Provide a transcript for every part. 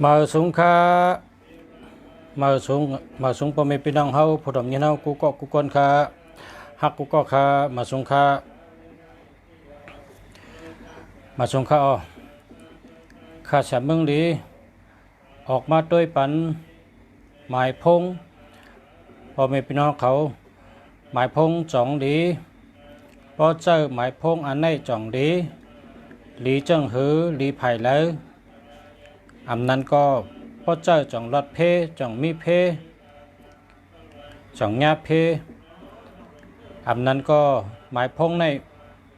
มาสูงค่ามาสูงพ่อแม่พี่น้องเฮาผู้ดำยินเฮากูก็กูก่อนค่าฮักกูก็ค่ามาสูงค่าอ้อข้าฉะเมืองดีออกมาด้วยปันหมายพงพ่อแม่พี่น้องเขาหมายพงจ่องดีพอเจอหมายพงอันไหนจ่องดีหลีจังหือหลีไผ่แล้วอำนั้นก็พอเจอจ่องรถเพจ่องมีเพจ่องญาเพอำนั้นก็หมายพงใน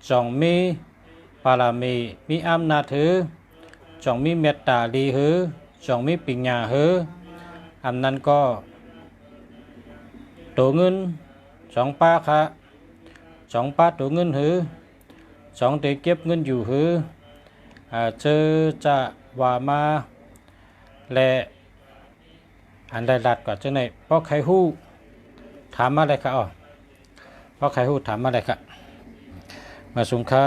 จ่องมีปารามีอำนาจถือจ่องมีเมตตาลีหือจ่องมีปัญญาหืออำนั้นก็ตัวเงินจ่องป้าค่ะจ่องป้าตัวเงินหือจ่องเด็กเก็บเงินอยู่หือเจอจะว่ามาและอันใดลัดกว่าจังไหนเพราะใครฮู้ถามมาเลยค่ะเพราะใครฮู้ถามมาเลยค่ะมาสุงค่า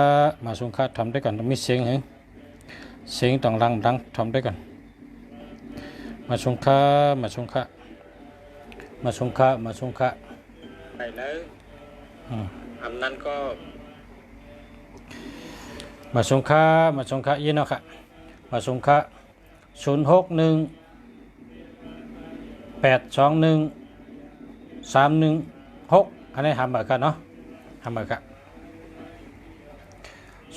ทำด้วยกันต้องมีเสียงเหรอเสียงต้องดังทำด้วยกันมาสุงค่าไปแล้วอำนั้นก็มาสุงค่ายินเนาะค่ะมาสุงค่า061-821-316อันนี้ทำแบบกันเนาะทำแบบกัน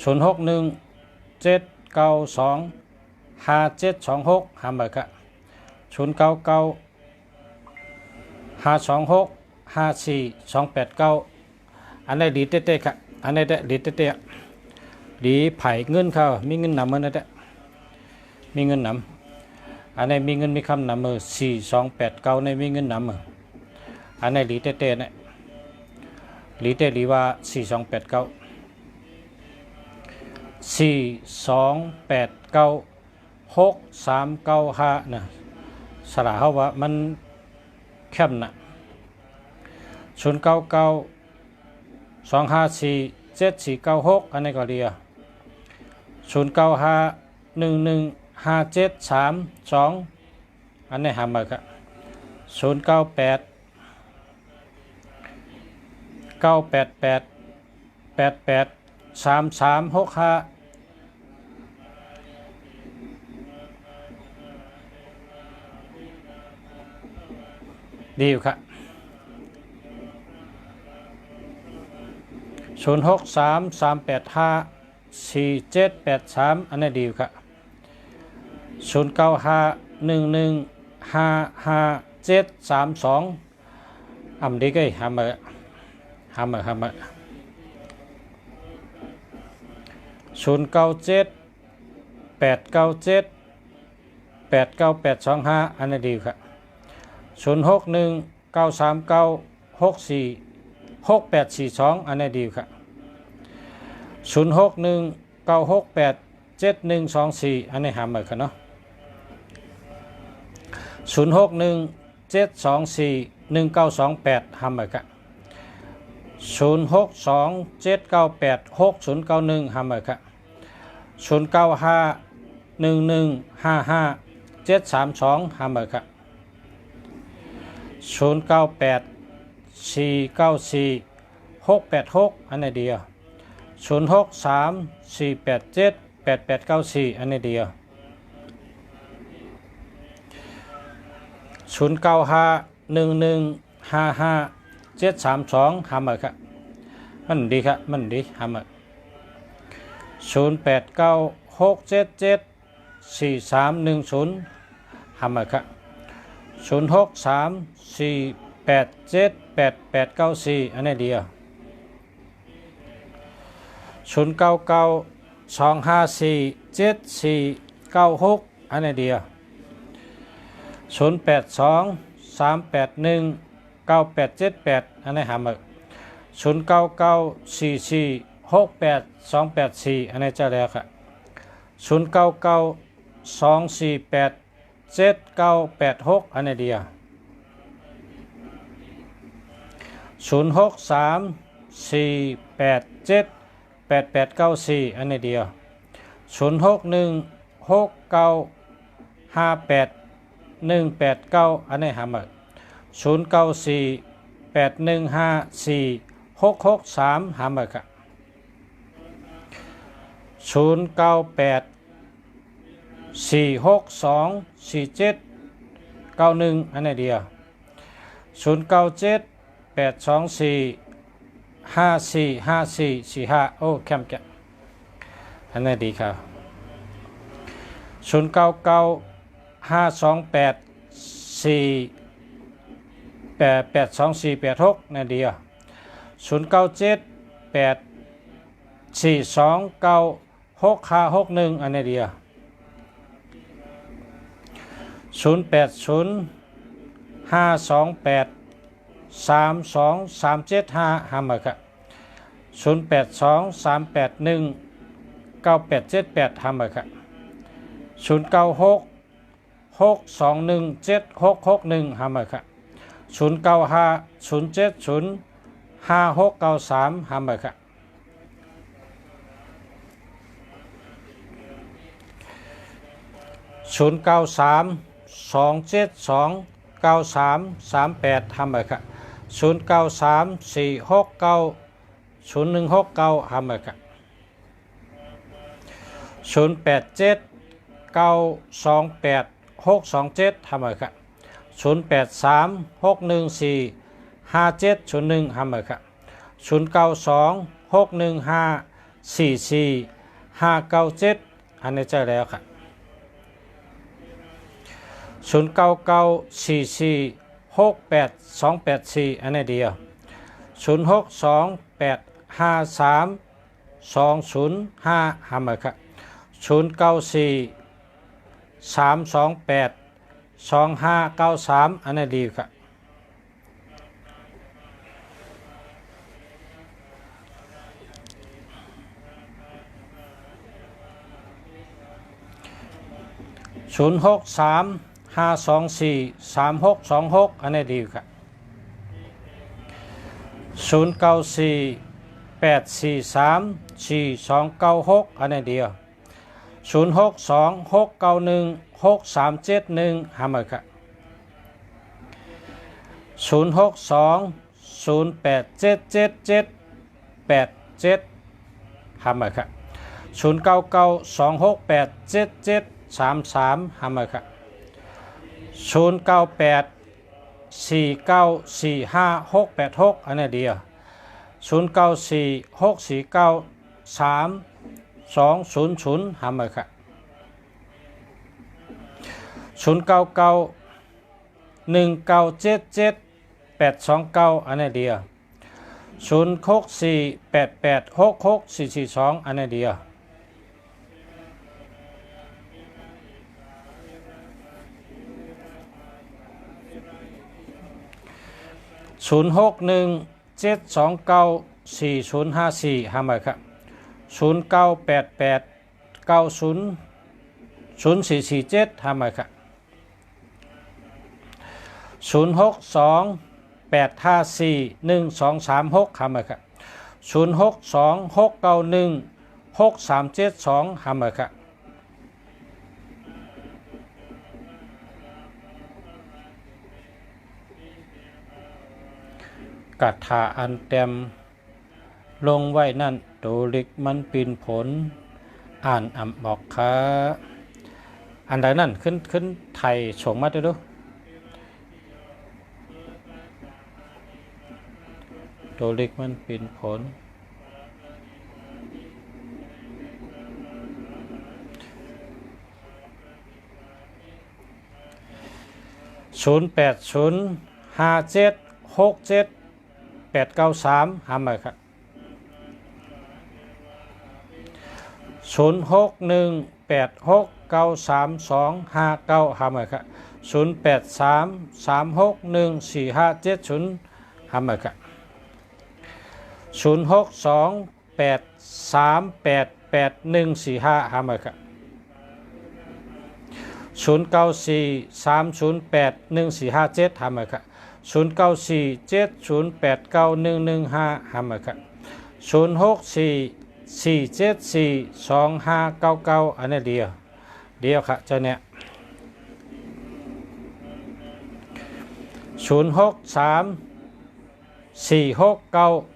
061-792-5726ทำแบบกัน099-526-54289อันนี้ดีเต้ๆค่ะอันนี้ดีเต้ๆดีไผ่เงินเขามีเงินนำมันนะเด้มีเงินนำอันนี้มีเงินมีคำนำมือ4289ในมีเงินนำมืออันนี้ดีเต้ๆเนี่ยดีเต้ดีว่า4289 6395นะสระเขาว่ามันแคบนะ099-254-7496อันนี้ก็ดี095-115732อันนี้หามาครับ098-988-883365ดีอยู่ครับ063-385-4783อันนี้ดีอยู่ครับ095-1155-732อำดีก็หามา097-897-89825อันนี้ดีอยู่ครับ061-939-6842อันนี้ดีอยู่ครับ061-968-7124อันนี้หามาครับเนาะ061-724-1928หามาครับ062-798-6091หามาครับ095-1155-732หามาครับ098-494-686อันนี้เดียว063-487-8894อันนี้เดียว095-1155-732หามาครับมันดีครับมันดีหามา089-677-4310หามาครับ063-487-8894อันนี้เดียว099-254-7496อันนี้เดียว082-381-9878อันนี้หามา099-44-68284อันนี้เจ้าแล้วครับ099-248-7986อันนี้เดียว063-487-8894อันนี้เดียว061-695-542 581889อันนี้หามา0948154663หามาค่ะ0984624791อันนี้เดียว0978245445โอ้แคมแกอันนี้ดีครับ099528482486นั่นเดียว0978429661อันนี้เดียว0805283237หามาครับ0823819878หามาครับ0966217661หามาครับ0950705693หามาครับ0932729338ทำไปค่ะ0934690169ทำไปค่ะ0879282627ทำไปค่ะ0836145701ทำไปค่ะ0926154457อันนี้เจอแล้วค่ะ0994468284อันนี้เดียว0628532005หามาครับ0943282593อันนี้ดีครับ0635243626อันนี้ดีครับ0948434296อันนี้เดียว0626916371หามาครับ0620877787หามาครับ0992687733หามาครับ0984945686อันนี้เดียว0946493200หามาครับ0991977829อันนี้เดียว0648866442อันนี้เดียว0617294054หามาครับ0988900447หามาครับ0628541236หามาครับ0626916372หามาครับกัตถาอันเต็มลงไว้นั่นตัวเล็กมันปีนผลอ่านบอกค่ะอันใดนั่นขึ้นไทยส่งมาด้วยดูตัวเล็กมันปีนผล0805767893หามาครับ0618693259หามาครับ0833614570หามาครับ0628388145หามาครับ0943081457หามาครับ0947089115หามาครับ0644742599อันนี้เดียวค่ะเจ้าเนี่ย 063 469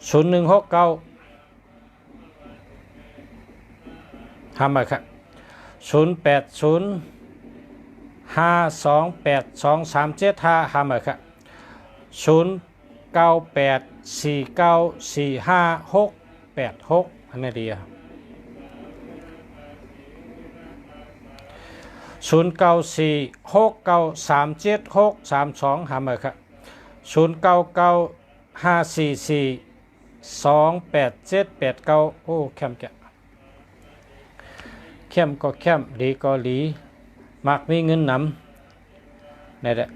0169ทำไมครับ0805282375ทำไมครับ0984945686อันนี้เดียว0946937632ทำไมครับ099544287789โอ้เข้มแก่เข้มก็เข้มดีก็ดีมักมีเงินนำนี่แหละ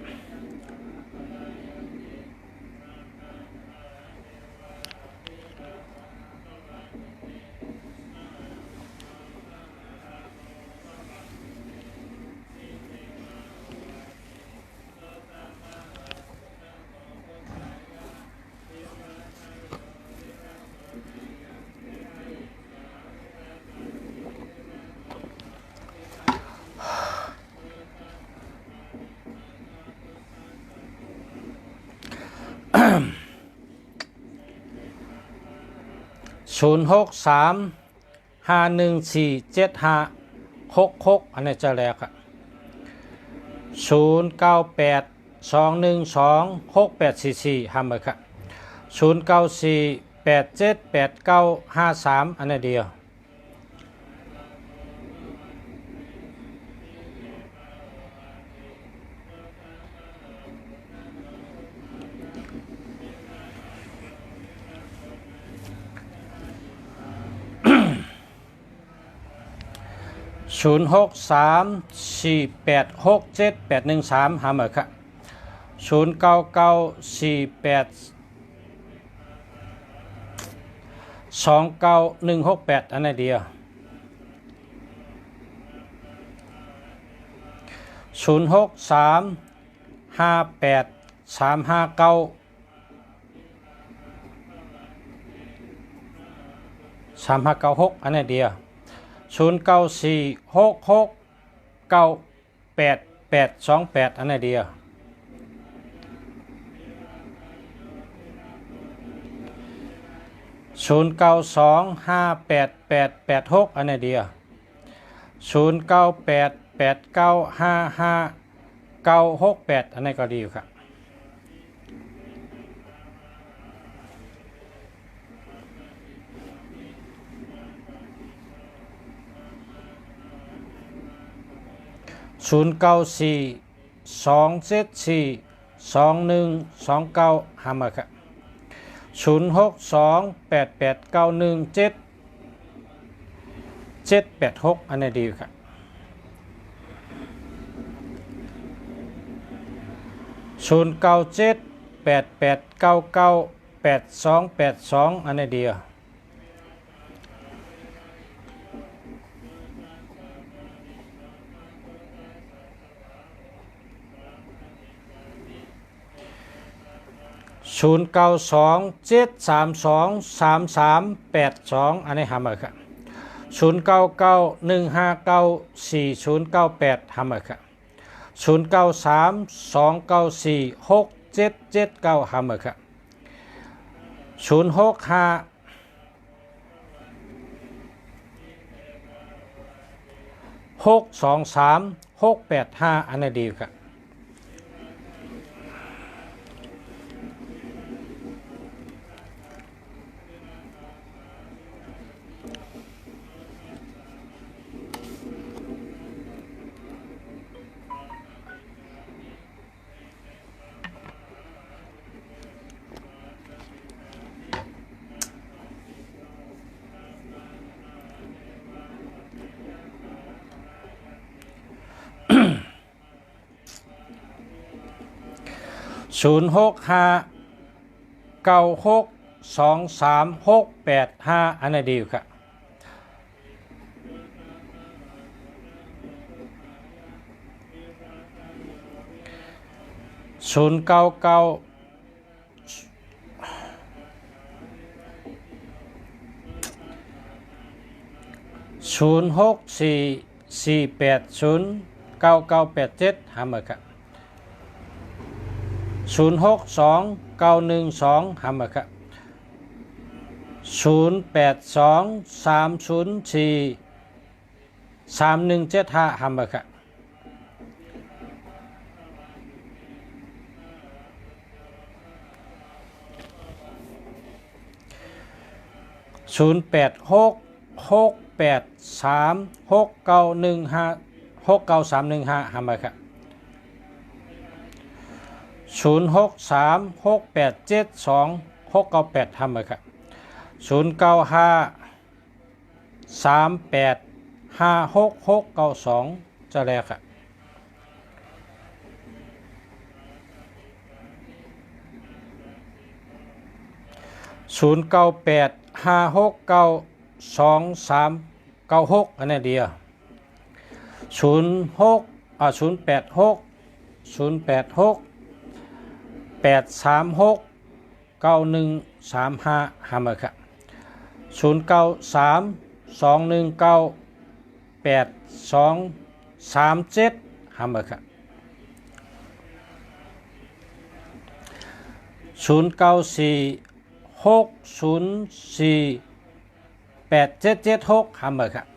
063514756อันนี้จะแรกครับ0982126844ทำไปครับ0948788953อันนี้เดียว0634867813หามาครับ0994829168อันนี้เดียว06358359356อันนี้เดียว0946698828อันนี้เดียว09258886อันนี้เดียว0988955968อันนี้ก็ดีอยู่ครับ0942742129หามาครับ0628891786อันนี้ดีครับ0978899822อันนี้ดี0927323382อันนี้หามาครับ0991594098หามาครับ0932946779หามาครับ0656238685อันนี้ดีครับ0659623685อันนี้ดีครับ0644809987หามาครับ 062 912 ฮัมเบอร์ครับ082 304 3175 ฮัมเบอร์ครับ086 683 6915 ฮัมเบอร์ครับ063 687 2698 ฮัมเบอร์ครับ095 38 56692 จะแล้วครับ098 569 2396 อันนี้เดียว086 836 9135 ฮัมเบอร์ครับ093 219 8237 ฮัมเบอร์ครับ094 604 8776 ฮัมเบอร์ครับ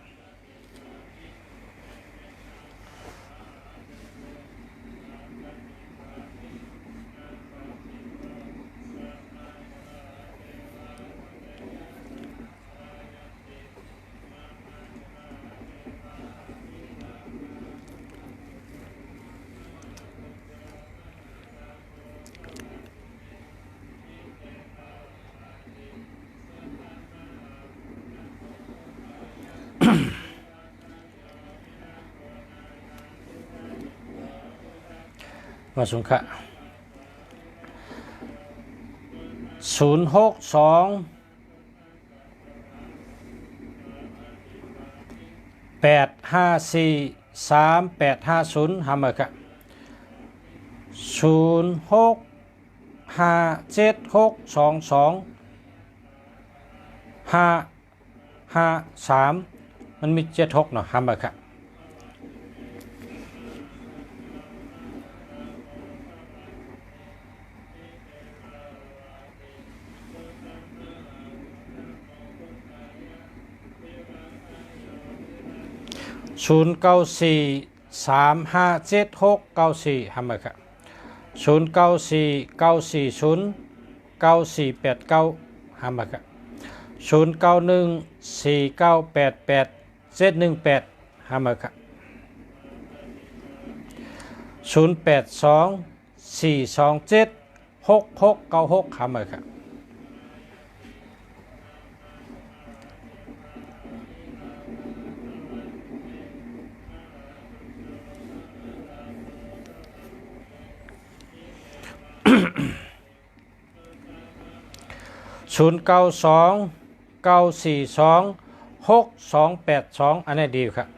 มาสุขะ062 854 3850 ฮัมเบอร์ครับ065 7622 553มันมี76เนาะฮัมเบอร์ครับ094 3576 94 ฮัมเบอร์ครับ094 940 9489 ฮัมเบอร์ครับ091 4988 718 ฮัมเบอร์ครับ082 427 6696 ฮัมเบอร์ครับ092 942 6282 อันนี้ดีครับ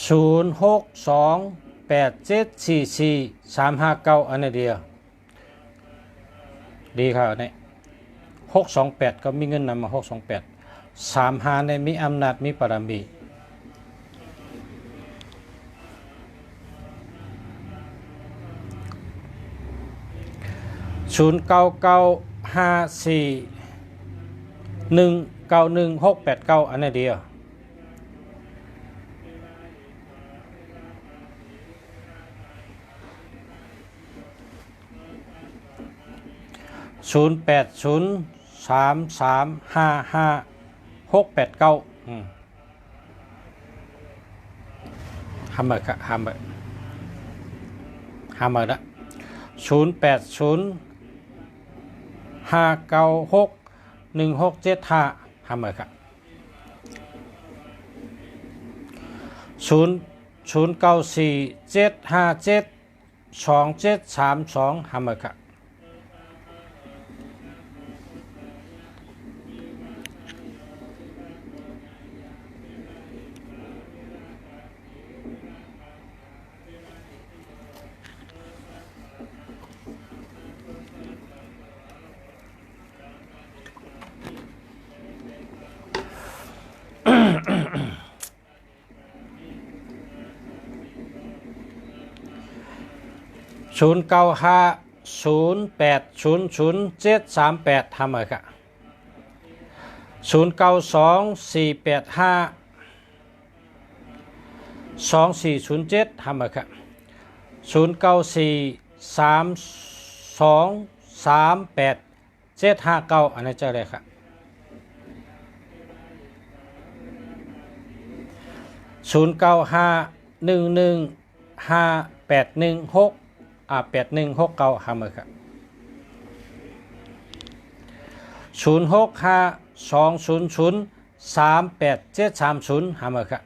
062 8744 359 อันนี้เดียวดีครับอันนี้628ก็มีเงินนำมา628 35เนี่ยมีอำนาจมีปรมี09954191 อันนี้เดียว080 3355 689ฮัมเบอร์ครับฮัมเบอร์ละ080 596 1675 ฮัมเบอร์ครับ094 757 2732 ฮัมเบอร์ครับ 0950800738ทำเลยค่ะ0924852407ทำเลยค่ะ0943238759อันนี้เจอเลยค่ะ095115816816ทำเลยค่ะ0652003870ทำเลยค่ะ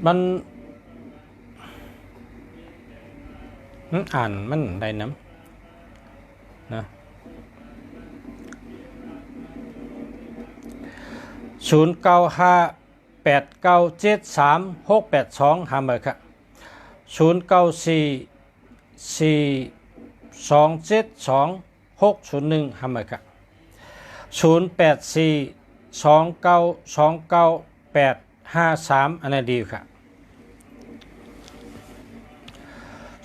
มันอ่านมันได้น้ำนะ0958973682ทำเลยค่ะ0944272601ทำเลยค่ะ0842929853อันนี้ดีค่ะ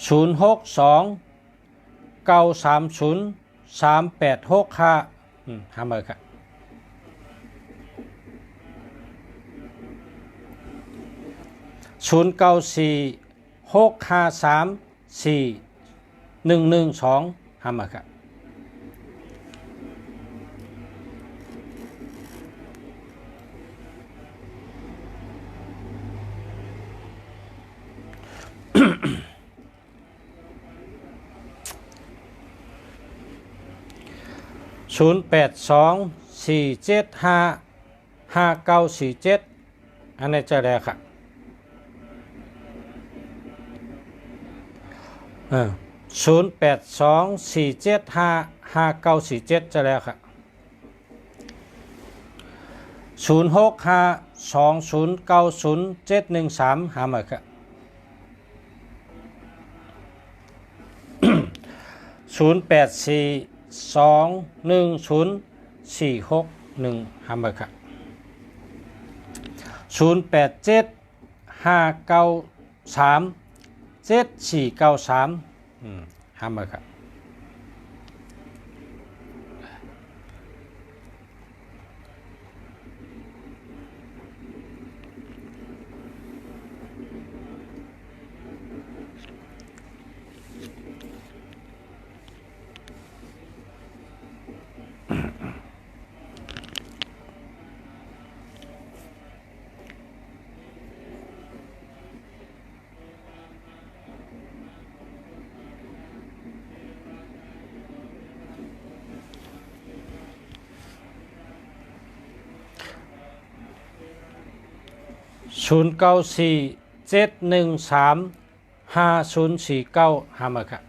0629303865ทำเลยค่ะ0946534112ทำเลยค่ะ0824755947อันนี้จะได้ค่ะ0824755947จะแล้วค่ะ0652090713หามาค่ะ08421046หามาค่ะ0875937493ห้ามเลยครับ0947135049ห้ามเลยครับ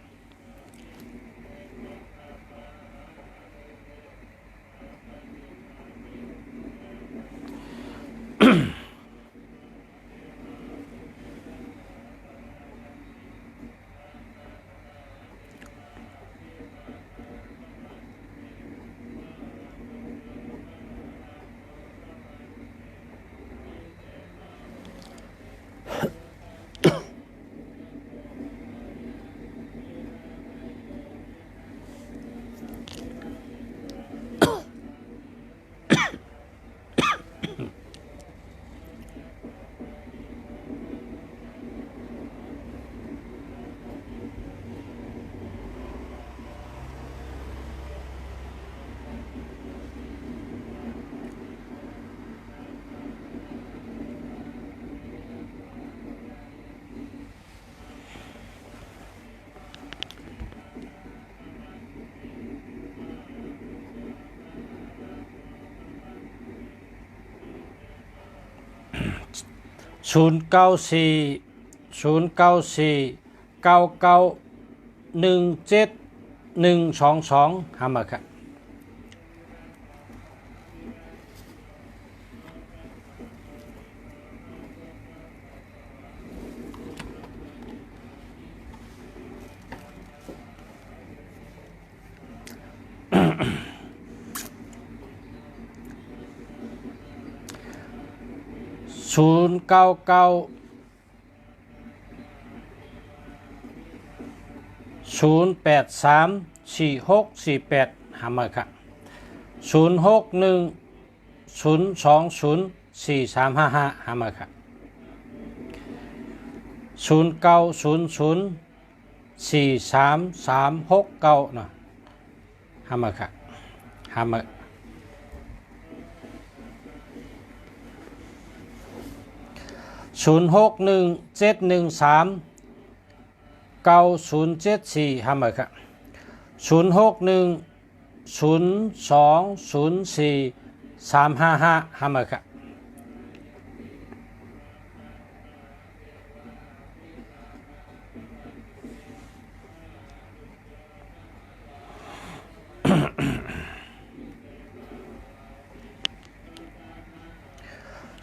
09409499172122ห้ามเลยครับ 091 083 4648หามาครับ061 020 4355หามาครับ0900 43369เนาะหามาครับหามา0617139074หามาครับ0610204355หามาครับ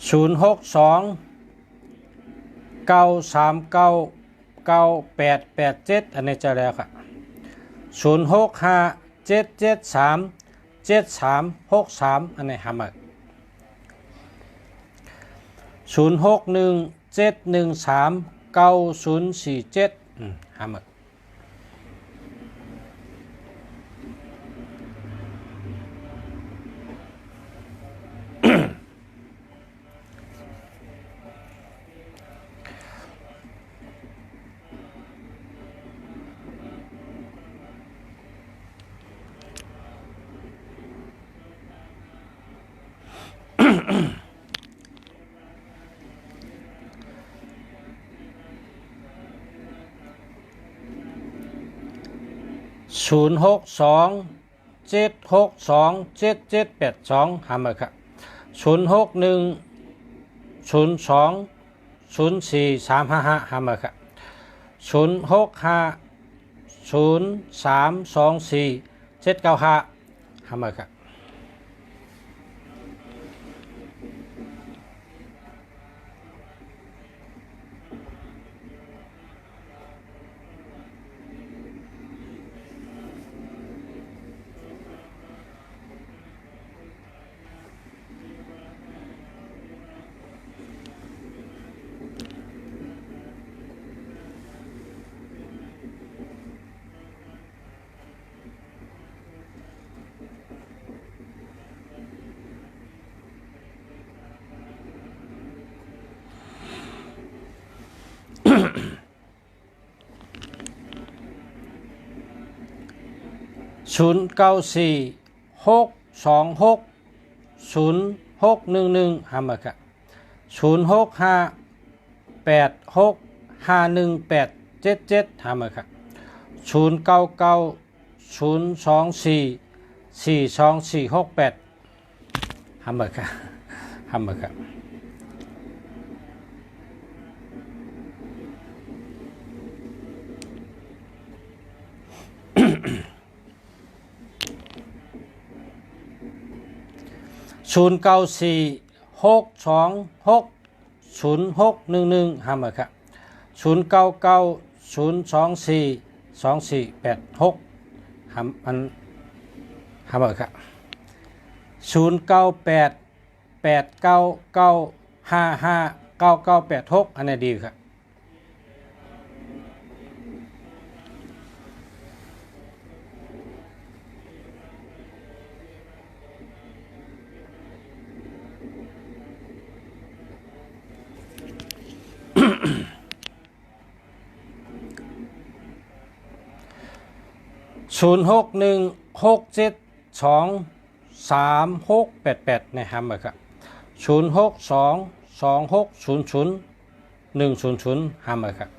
062 939 9887อันนี้จะแล้วครับ065 773 7363อันนี้หามา061 713 9047หามา062 762 7782หามาครับ061 02 04355หามาครับ065 0324 795หามาครับ094 626 0611หามาครับ065 86 51877หามาครับ099 024 42468หามาครับหามาครับ094 626 0611หามาครับ099 024 2486หามันหามาครับ098 899 559986อันนี้ดีครับ061 672 3688นะครับครับ062 2600 100ห้ามครับ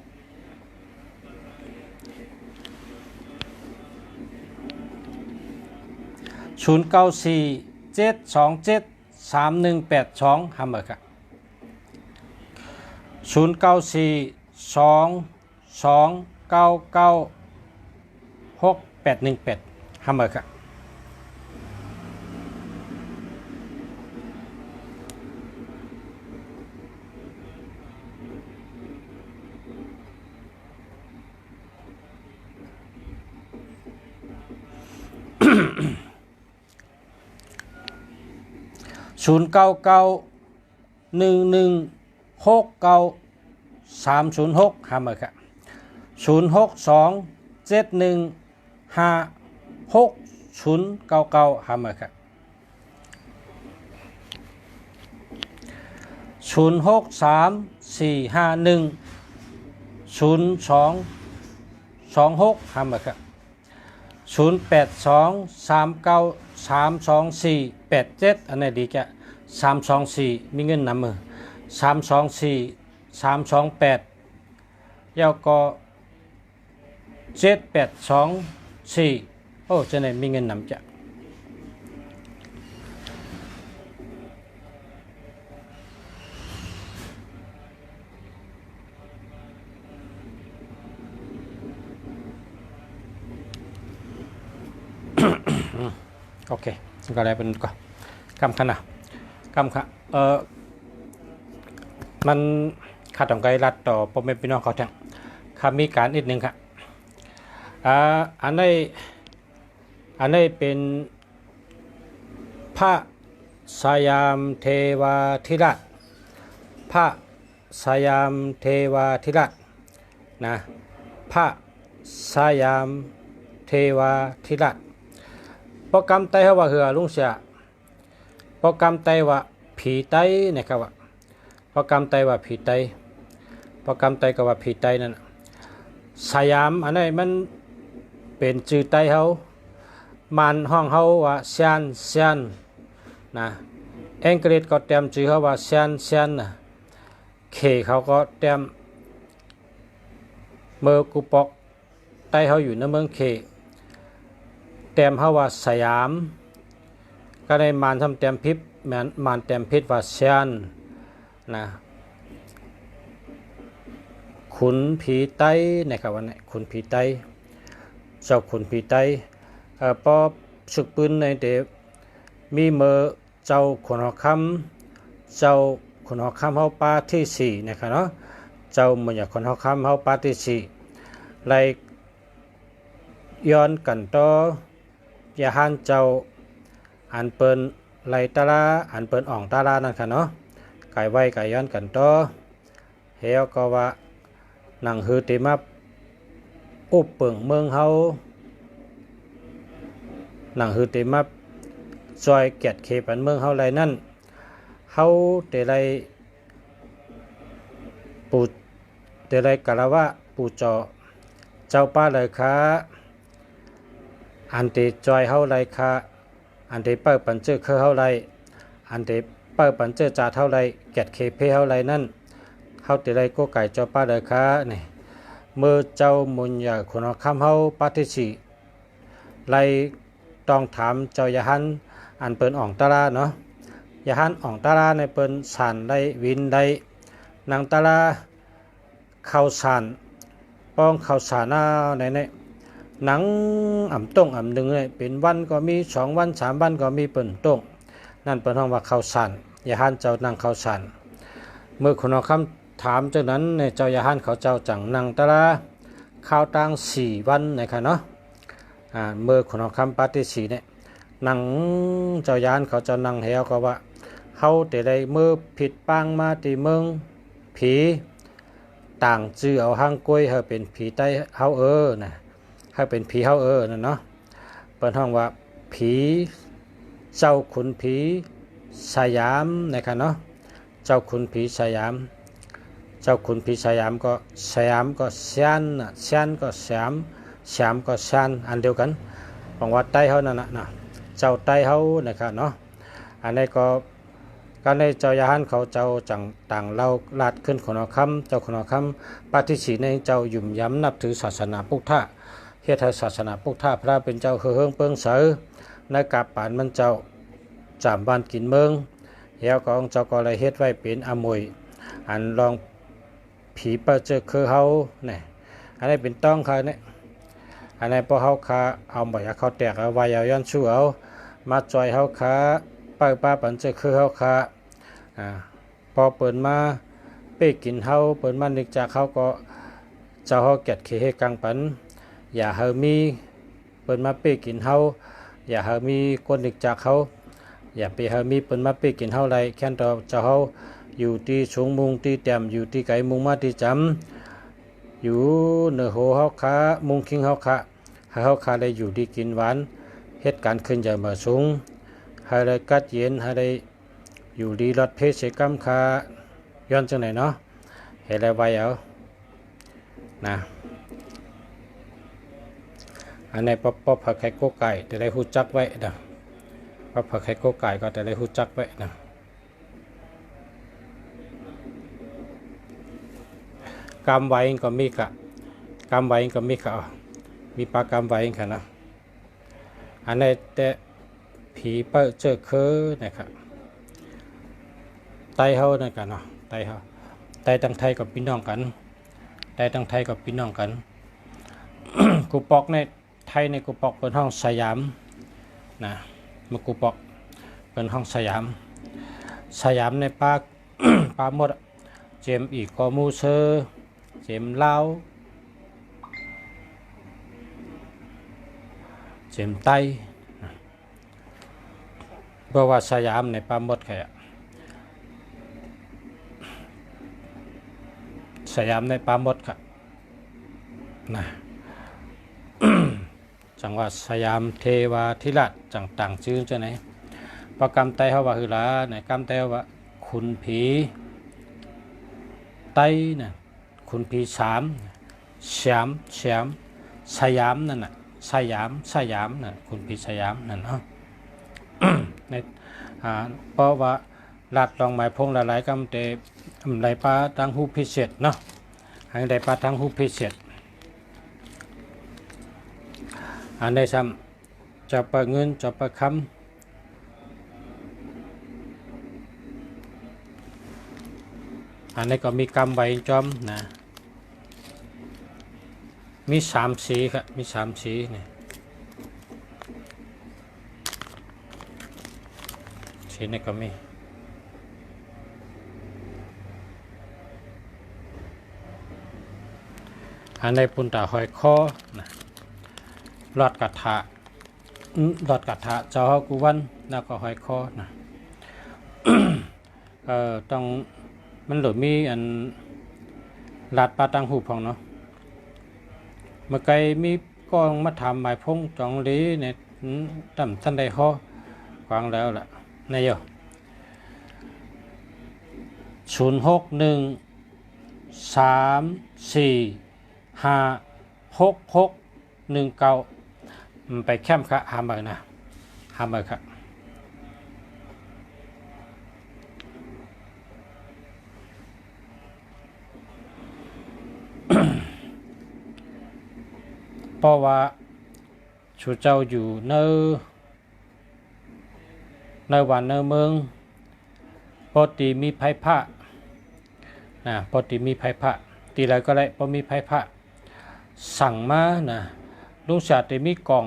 094 727 3182ห้ามครับ094 2299 6818ห้ามครับ099 11 69306หามาค่ะ0627156099หามาค่ะ0634510226หามาค่ะ0823932487อันนี้ดีแก324มีเงินนำมือ324328แล้วก็7824โอ้จะไหนมีเงินนำจ้ะโอเคสิ่งอะไรเป็นก่อนคำขนาดคำค่ะมันขาดต้องไกลรัดต่อพ่อแม่พี่น้องเขาทั้งคำมีการอีกหนึ่งค่ะอันนี้เป็นพระสยามเทวาธิราชพระสยามเทวาธิราชนะพระสยามเทวาธิราชโปรแกรมไต้ว่าเหือลุงเสียโปรแกรมไต้ว่าผีไต้นะครับว่าโปรแกรมไต้ว่าผีไต้โปรแกรมไต้ก็ว่าผีไต้นั่นสยามอันนี้มันเป็นชื่อไต้เฮามันห้องเฮาว่าเซียนนะอังกฤษก็เตรียมชื่อเขาว่าเซียนนะเคเขาก็เตรียมเมื่อกูปอกไต้เฮาอยู่ในเมืองเคเต็มเฮาว่าสยามก็ได้มานทำเต็มพิษมานเต็มพิษว่าเซียนนะขุนผีไต้นะครับวันนี้ขุนผีไต้เจ้าขุนผีไต้พอศึกปืนในเดมีเมื่อเจ้าขุนหอคำเจ้าขุนหอคำเฮาปาที่4นะครับเนาะเจ้าเมื่ออยากขุนหอคำเฮาปาที่4ไล่ย้อนกันต่อยาหันเจ้าอันเปิ้นไลตาลาอันเปิ้นอ่องตาลานั่นค่ะเนาะไก่ไว้ไก่ย้อนกันต่อเฮาก็ว่าหนังฮือติมาอุบเปิงเมืองเฮาหนังฮือติมาซอยเกียรติเคปันเมืองเฮาไรนั่นเฮาเตไลปูเตไลกะละวะปูจอเจ้าป้าเลยค่ะอันที่จอยเฮาไรค่ะอันที่เปิดปันเจอคือเฮาไรอันที่เปิดปันเจอจ่าเท่าไรเกียรติเคเพเฮาไรนั่นเฮาติไรก็ไก่เจ้าป้าเลยค่ะนี่เมื่อเจ้ามุนอยากคนคำเฮาปฏิสิไรต้องถามเจ้ายาหันอันเปิ้นอ่องตาลาเนาะยาหันอ่องตาลาในเปิ้นสานได้วินได้นางตาลาเข้าสานป้องเข้าสานหน้าในหนังอ่ำต้งอ่ำหนึ่งเลยเป็นวันก็มี2 วัน 3 วันก็มีเปิ้นต้งนั่นเปิ้นห้องว่าเข้าสานยาหันเจ้านั่งเข้าสานเมื่อคนคำถามเจ้านั้นในเจ้ายาหันเขาเจ้าจังนางตาลาข้าวตัง4 วันนะครับเนาะเมื่อคนคำปฏิสีเนี่ยนังเจ้ายานเขาจะนั่งแถวก็ว่าเขาแต่ได้เมื่อผิดปังมาตีเมืองผีต่างจื้อเอาห้างกล้วยเขาเป็นผีใต้เฮานะเขาเป็นผีเฮานั่นเนาะเปิดห้องว่าผีเจ้าขุนผีสยามนะครับเนาะเจ้าขุนผีสยามเจ้าขุนผีสยามก็เซียนก็แสมก็ชานอันเดียวกันของวัดใต้เฮานั่นนะเจ้าใต้เฮานะครับเนาะอันนี้ก็การในเจ้ายาหันเขาเจ้าจังต่างเล่าลาดขึ้นคนคำเจ้าคนคำปฏิสีในเจ้ายุ่มย้ำนับถือศาสนาพุทธะเฮ็ดให้ศาสนาพุทธะพระเป็นเจ้าเฮืองเปิงเสือในกาบปานมันเจ้าจามบ้านกินเมืองแล้วก็เจ้าก็เลยเฮ็ดไว้เป็นอมวยอันลองผีเปิดเจอคือเฮาเนี่ยอันนี้เป็นต้องเขาเนี่ยอันนี้พอเฮาคาเอาบ่อยเขาแตกเอาไว้เอาย้อนชูเอามาจอยเฮาคาป้าปันเจอคือเฮาคาพอเปิดมาเป้กินเฮาเปิดมานึกจากเขาก็เจ้าเฮาเกียรติเคกังปันอย่าเฮามีเปิดมาเป้กินเฮาอย่าเฮามีคนนึกจากเขาอย่าไปเฮามีเปิดมาเป้กินเฮาไรแค่นต่อเจ้าเฮา อยู่ที่สูงมุงที่แต้มอยู่ที่ไก่มุงมาที่จำอยู่เนื้อโหเฮาขามุงคิงเฮาขาให้เฮาขาได้อยู่ดีกินหวานเหตุการณ์ขึ้นใหญ่มาสูงให้ได้กัดเย็นให้ได้อยู่ดีรอดเพศกรรมขาย้อนจังไหนเนาะให้ได้ไว้เอานะอันในป๊อปผักไข่โกไก่จะได้หูจักไว้นะป๊อปผักไข่โกไก่ก็จะได้หูจักไว้นะกำไว้ก็มีกะกำไว้ก็มีกะมีปลากำไว้ค่ะนะอันในแต่ผีเปิ้ลเจอเคอนะครับไตเฮานั่นกันเนาะไตเฮาไตตั้งไทยกับพี่น้องกันไตตั้งไทยกับพี่น้องกัน กูปอกในไทยในกูปอกเป็นห้องสยามนะมากูปอกเป็นห้องสยามสยามในปาก ปาหมดเจมอีกกอมูเซอร์เจมลาวเจมไตเพราะว่าสยามในปาหมดแค่สยามในปาหมดครับนะจังหวัดสยามเทวาธิราชต่างๆชื่อจะไหนประกรรมไตเขาว่าคือละในกรรมไตเขาว่าคุณผีไตน่ะคุณผีสามแชมสยามนั่นน่ะสยามน่ะคุณผีสยามนั่นเนาะ ในเพราะว่าลัดลองหมายพงหลายๆกรรมเตไหลปลาทางหูพิเศษเนาะให้ไหลปลาทางหูพิเศษอันใดซ้ำจะประเงินจะประคำอันนี้ก็มีกำใบจอมนะมี3 สีครับมี3 สีนี่สีนี้ก็มีอันในปุ่นตาหอยคอนะหลอดกระทะเจ้ากุวันแล้วก็หอยคอนะ ต้องมันหลุดมีอันลาดปลาตังหูพองเนาะเมื่อไกลมีกองมาทำหมายพงจองลีเนี่ยต่ำท่านใดข้อกวางแล้วล่ะนายโย061345619ไปแคมป์ค่ะหามเบอร์นะหามเบอร์ค่ะเพราะว่าชูเจ้าอยู่ในวันในเมืองปกติมีไผ่ผ้านะปกติมีไผ่ผ้าตีไรก็ได้พอมีไผ่ผ้าสั่งมานะลุงชาติมีกล่อ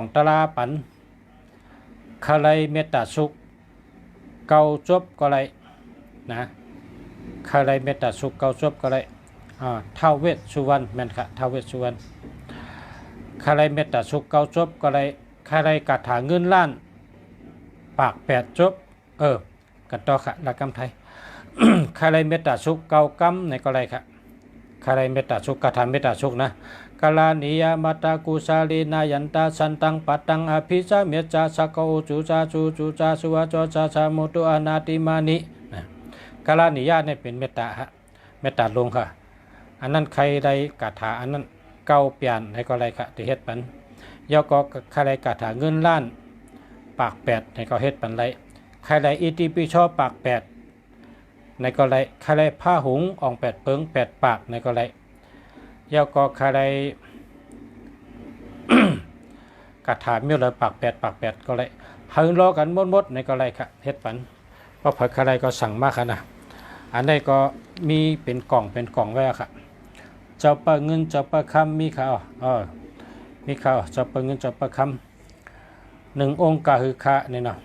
งตลาปันคาไลเมตตาสุกเกาจบก็ไรนะคาไลเมตตาสุกเกาจบก็ไรท้าวเวสสุวรรณแม่นค่ะท้าวเวสสุวรรณคาไลเมตตาสุกเกาจบก็ไรคาไลกาถาเงินล้านปาก8จบกันต่อค่ะหลักกรรมไทย คาไลเมตตาสุกเกากรรมในก็ไรค่ะคาไลเมตตาสุกกาถาเมตตาสุกนะกาลานิยามาตากุสาลีนายันตาสันตังปัตตังอภิจาเมจาสกโอจูจาสุวาจจาสามุตุอนาติมานิกาลานิยาเนี่ยเป็นเมตตาฮะเมตตาลงค่ะอันนั้นใครใดกาถาอันนั้นเก่าเปลี่ยนในก็ไรค่ะที่เฮ็ดปันย่อก็ใครใดกาถาเงินล้านปาก8ในก็เฮ็ดปันไรใครใดอิติปิโสปาก8ในก็ไรใครใดผ้าหุงอ่อง8เปิง8ปากในก็ไรย่อก็ใครใด กาถาเมียวเลยปาก8ก็ไรหึงรอกันมดในก็ไรค่ะเฮ็ดปันเพราะใครใดก็สั่งมากค่ะนะอันนี้ก็มีเป็นกล่องไว้ค่ะเจ้าปะเงินเจ้าปะคำมีข่าวมีข่าวเจ้าปะเงินเจ้าปะคำ1 องค์กะหือคะนี่เนาะ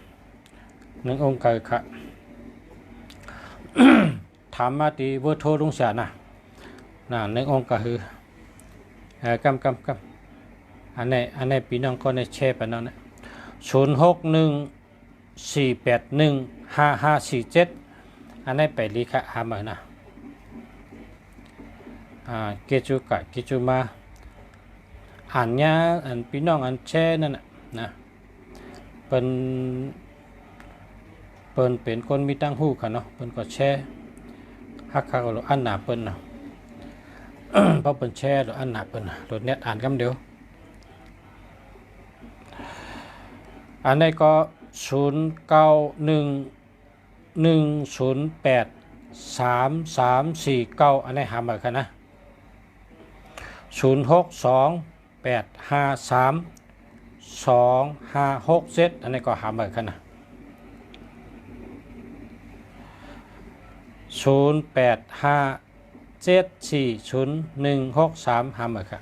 1 องค์กะหือคะ ถามมาตีเวอร์โทรลุงเสียนะ1 องค์กะหือกำอันนี้พี่น้องก็ในแชร์ไปนั่นนะ061 4815547อันนี้ไปลิคะหามานะเกจูกะเกจูมาอ่านยาอันพี่น้องอันแช่นั่นนะเป็นเป็นคนมีตั้งหูค่ะเนาะเป็นก็แช่ฮักคักหรืออันหนาเป็นนะ เพราะเป็นแช่หรืออันหนาเป็นรถเน็ตอ่านคำเดียวอันนี้ก็0911083349อันนี้หามาค่ะนะ0628532567อันนี้ก็หามาค่ะนะ0857406163หามาค่ะ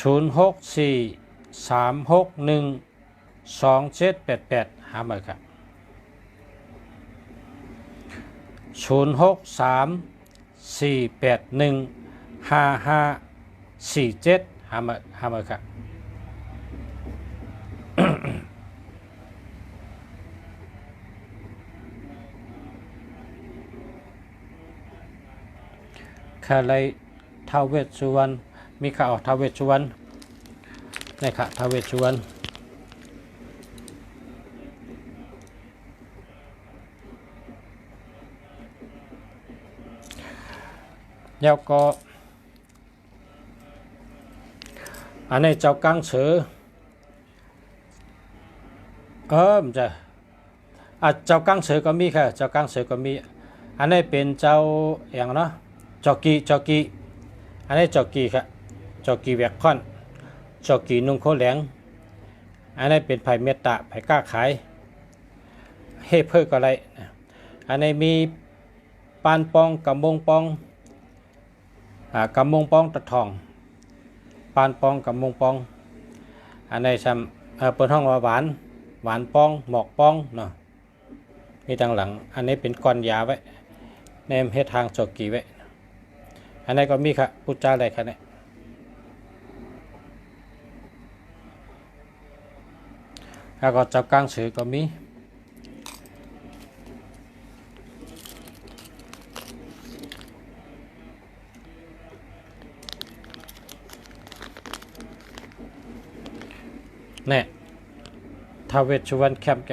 0643612788หามาค่ะ0634815547หามาค่ะข้าไลท้าวเวสสุวรรณมีข่าวท้าวเวสสุวรรณนี่ค่ะท้าวเวสสุวรรณแล้วก็อันนี้เจ้ากังเสือมันจะเจ้ากังเสือก็มีค่ะเจ้ากังเสือก็มีอันนี้เป็นเจ้าอย่างเนาะจอกีอันนี้จอกีค่ะจอกีแวกคอนจอกีนุ่งโคแหลงอันนี้เป็นไผ่เมตตาไผ่กล้าขายเฮเพิกอะไรอันนี้มีปานปองกำมงปองกำมงปองตะทองปานปองกำมงปองอันนี้ซ้ำเปิดห้องว่าหวานปองหมอกปองเนาะมีทางหลังอันนี้เป็นก้อนยาไว้แนมเฮ็ดทางจอกีไว้อันนี้ก็มีค่ะพูดจาอะไรค่ะเนี่ยแล้วก็จับกลางสือก็มีเนี่ยท้าวเวสสุวรรณแคมป์แก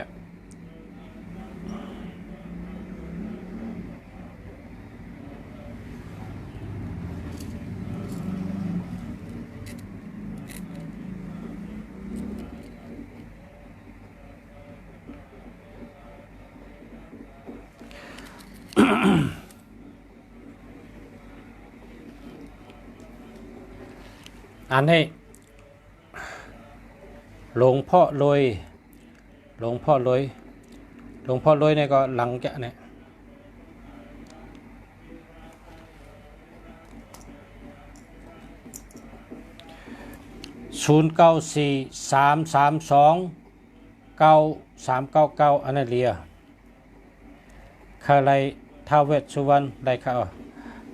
อันนี้หลวงพ่อรวยเนี่ยก็หลังจะเนี่ย0943329399อันนั้นเรียข้าไรท้าวเวสสุวรรณได้ข่าว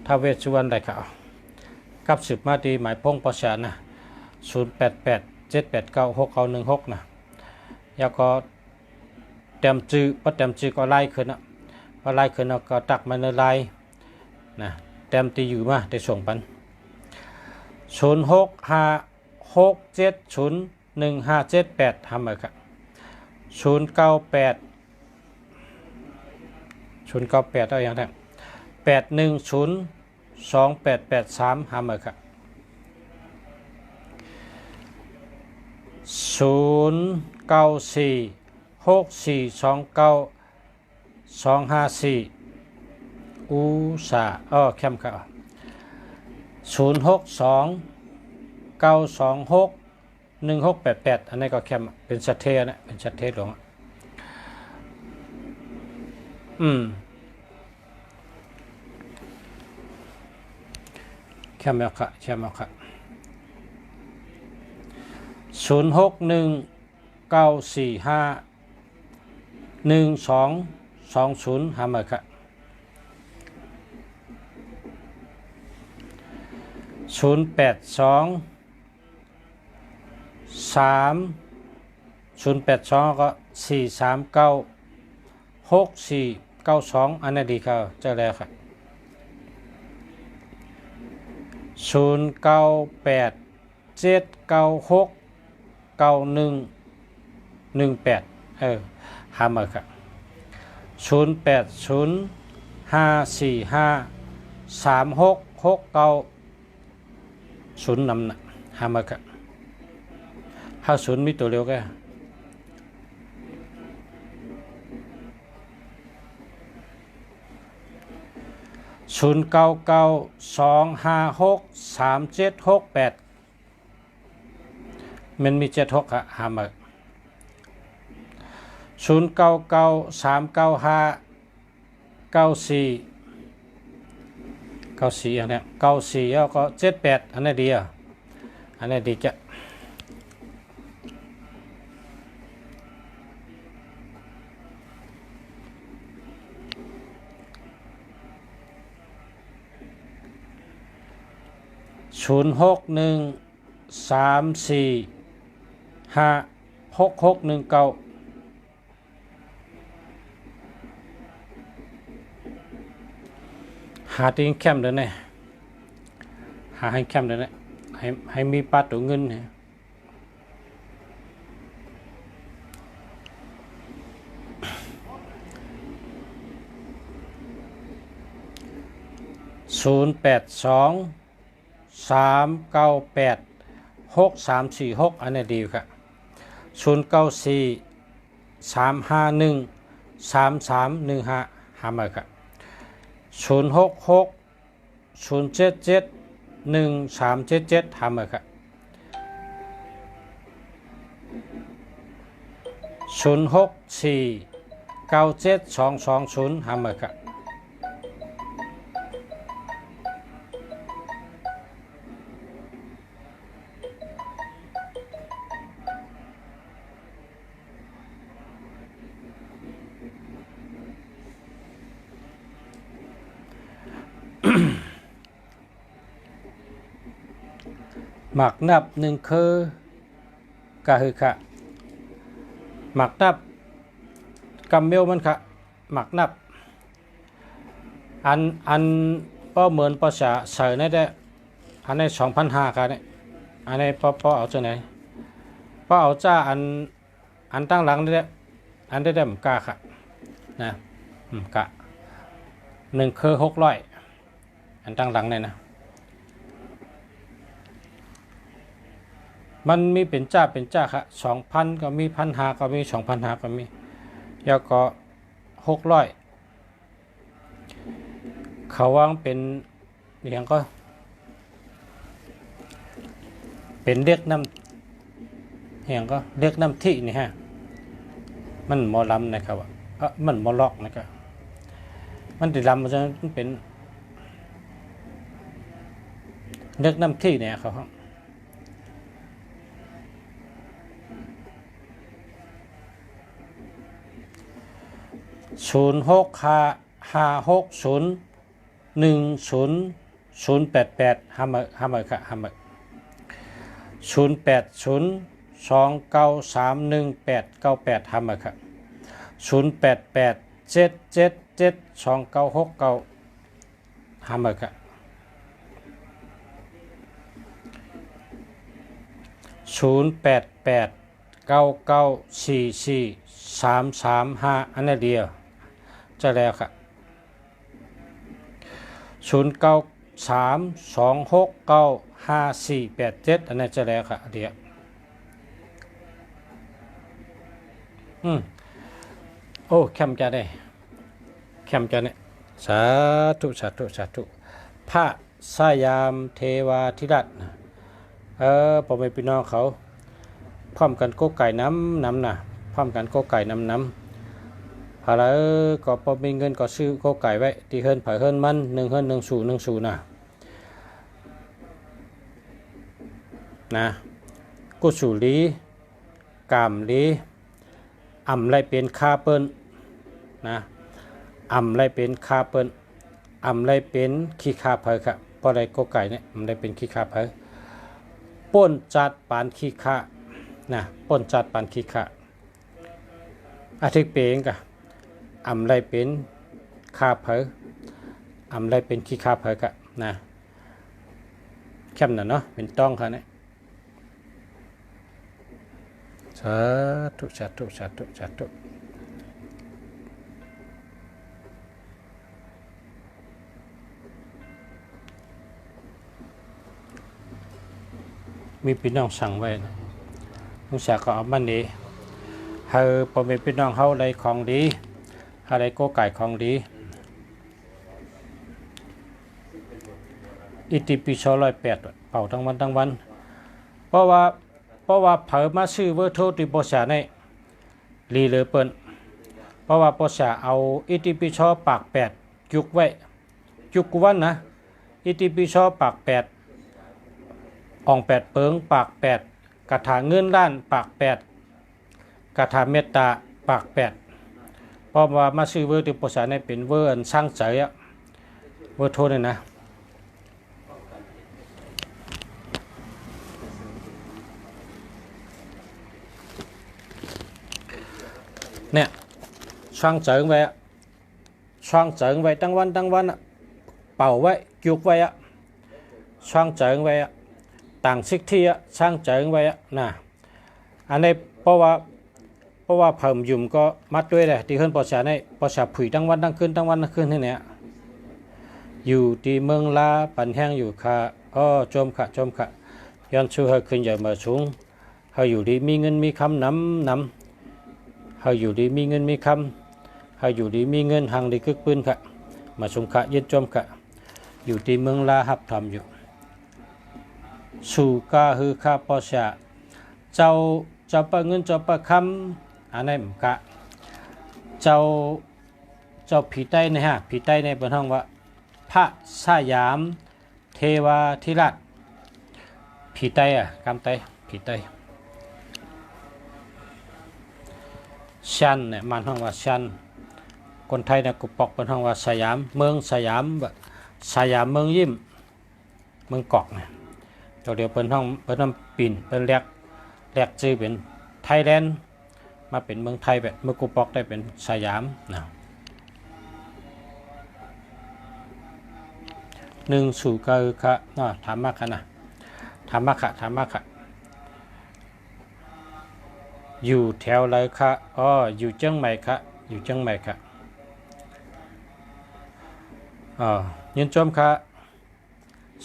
ท้าวเวสสุวรรณได้ข่าวกับสืบมาดีหมายพงประชานะ0887896916นะแล้วก็เต็มจื้อปัดเต็มจื้อก็ไล่ขึ้นนะพอไล่ขึ้นก็ตักมาในไล่นะเต็มตีอยู่มาได้ส่งปัน0656701578ทำมาครับ098เอาอย่างนั้น8102883ทำมาครับ0946429254อุษาเข้มครับ0629261688อันนี้ก็เข้มเป็นชัดเทนะเป็นชัดเทหลวงเข้มแล้วค่ะ0619451220หามาค่ะ082386 082ก็4396492อันนั้นดีครับเจอแล้วครับ0987969118หามาครับ0805453669นำนะหามาครับ50มีตัวเร็วแก่0992563768มันมี76ครับหามา09939594อันนี้94แล้วก็78อันนี้ดีอ่ะอันนี้ดีจ้ะ0613456619หาตีนแคมเดินเนี่ยหาให้แคมเดินเนี่ยให้มีปลาตัวเงินเนี่ย0823986346อันนี้ดีครับ0943513315หามาครับ0660771377ทำเลยครับ06497220ทำเลยครับหมักนับหนึ่งคือกะฮือค่ะหมักนับกำเมลมันค่ะหมักนับอันป้อเหมือนภาษาเสยนี่ได้อันนี้2,500ค่ะเนี่ยอันนี้ป้อเอาจากไหนป้อเอาจ้าอันตั้งหลังนี่ได้อันได้เหมือนกาค่ะนะกะหนึ่งคือ600อันตั้งหลังเนี่ยนะมันมีเป็นจ้าค่ะ2,000ก็มี1,500ก็มี2,500ก็มีแล้วก็600เขาวางเป็นอย่างก็เป็นเรียกน้ำอย่างก็เรียกน้ำที่นี่ฮะมันหมอลำนะครับมันหมอล็อกนะครับมันติดลำมันจะเป็นเรียกน้ำที่เนี่ยเขา0656010088ห้ามาค่ะห้ามา0802931898ห้ามาค่ะ0887772969ห้ามาค่ะ0889944335อันนี้เดียวจะแล้วค่ะ0932695487อันนี้จะแล้วค่ะเดียวโอ้แคมจะได้แคมจะเนี่ยสาธุพระสยามเทวาธิราชพ่อแม่พี่น้องเขาพร้อมกันก็ไก่น้ำนะพร้อมกันก็ไก่น้ำพาราก็พอมีเงินก็ซื้อก็ไก่ไว้ที่เฮิรนเผยเฮิรนมัน1เฮิรน1010นะกุสุลีกามลีอ่ำไรเป็นคาเปิ้นนะอ่ำไรเป็นคาเปิ้นอ่ำไรเป็นขี้คาเผยครับพอได้ก็ไก่เนี่ยอ่ำไรเป็นขี้คาเผยป่นจัดปานขี้คานะป่นจัดปานขี้คา อาทิตย์เปงกะอำไรเป็นคาเผออำไรเป็นขี้คาเผอกะนะแคมน่ะเนาะเป็นต้องค่ะเนี่ยสาธุสาธุสาธุสาธุมีพี่น้องสั่งไว้ลุงเสียก็เอามันนี้เฮาพอมีพี่น้องเฮาได้ของดีเฮาได้โกไก่ของดีอิติปิโส108เป่าทั้งวันทั้งวันเพราะว่าเผอมาซื้อเวอร์โทติปสาในลีเลเปิ้นเพราะว่าปสาเอาอิติปิโสปาก8จุกไว้จุกกุวันนะอิติปิโสปาก8อ่อง8เปิงปาก8กระถาเงินล้านปาก8กระถาเมตตาปาก8เพราะว่ามาซื้อเวอร์ติปสาในเป็นเวอร์อันสร้างใจอะเวอร์โทนี่นะเนี่ยช่างเจิงไว้ช่างเจิงไว้ตั้งวันเป่าไว้จุกไว้ช่างเจิงไว้ต่างสิกที่ช่างเจิงไว้นะอันนี้เพราะว่าเพิ่มยุ่มก็มัดด้วยเลยที่ขึ้นปอชาในปอชาผุยตั้งวันตั้งคืนที่เนี่ยอยู่ที่เมืองลาปันแห้งอยู่ค่ะจมค่ะย้อนชูเฮขึ้นใหญ่มาสูงเฮอยู่ดีมีเงินมีคำนำเฮาอยู่ดีมีเงินมีคำเฮาอยู่ดีมีเงินหังดีกึกปืนค่ะมาชมค่ะยืนจมค่ะอยู่ที่เมืองลาหับทำอยู่สู่กาฮือข้าปอชาเจ้าปะเงินเจ้าปะคำอันนี้มกะเจ้าผีใต้ในฮะผีใต้ในบนห้องว่าพระสยามเทวาธิราชผีใต้กำไตผีใต้ชันเนี่ยมันห้องว่าชันคนไทยเนี่ยกุปอกเป็นห้องว่าสยามเมืองสยามเมืองยิ้มเมืองกอกเนี่ยตัวเดียวเป็นห้องเป็นน้ำปิ่นเป็นแรกชื่อเป็นไทยแลนด์มาเป็นเมืองไทยแบบเมื่อกุปอกได้เป็นสยามนะหนึ่งสู่กาคะถามมากค่ะนะถามมากค่ะอยู่แถวไรคะอยู่เชียงใหม่ค่ะอยู่เชียงใหม่ค่ะยินชมค่ะ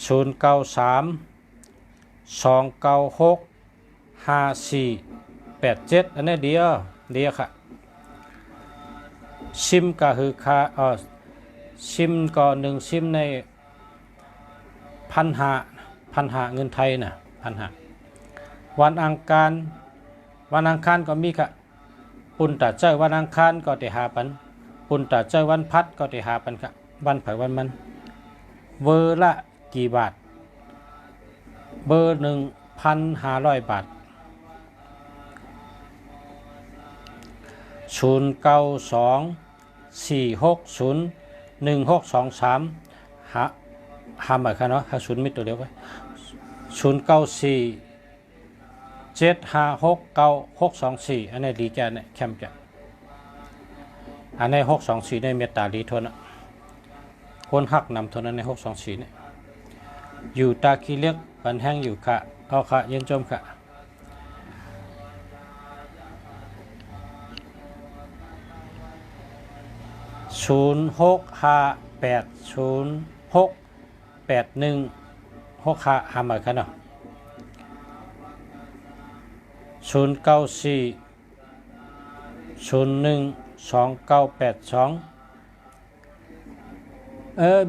093-296-5487อันนี้เดียวค่ะซิมก็คือค่ะซิมก็1ซิมใน1,500เงินไทยนะ1,500วันอังคารก็มีค่ะปุ่นตาเจ้าวันอังคารก็ได้5,000ปุ่นตาเจ้าวันพัดก็ได้5,000ค่ะวันเผยวันมันเวอร์ละกี่บาทเบอร์ 1,500 บาท092-460-1623หาหมายค่ะเนาะ50มิตรตัวเดียวไว้094-756-9624อันนี้ดีจ้ะเนี่ยแคมจ้ะอันนี้624ในเมตตาลีทนคนหักนำทนใน624เนี่ยอยู่ตาคีเล็กปันแห้งอยู่ค่ะค่ะเย็นจมค่ะ0658068165หาหมายค่ะเนาะ094-012982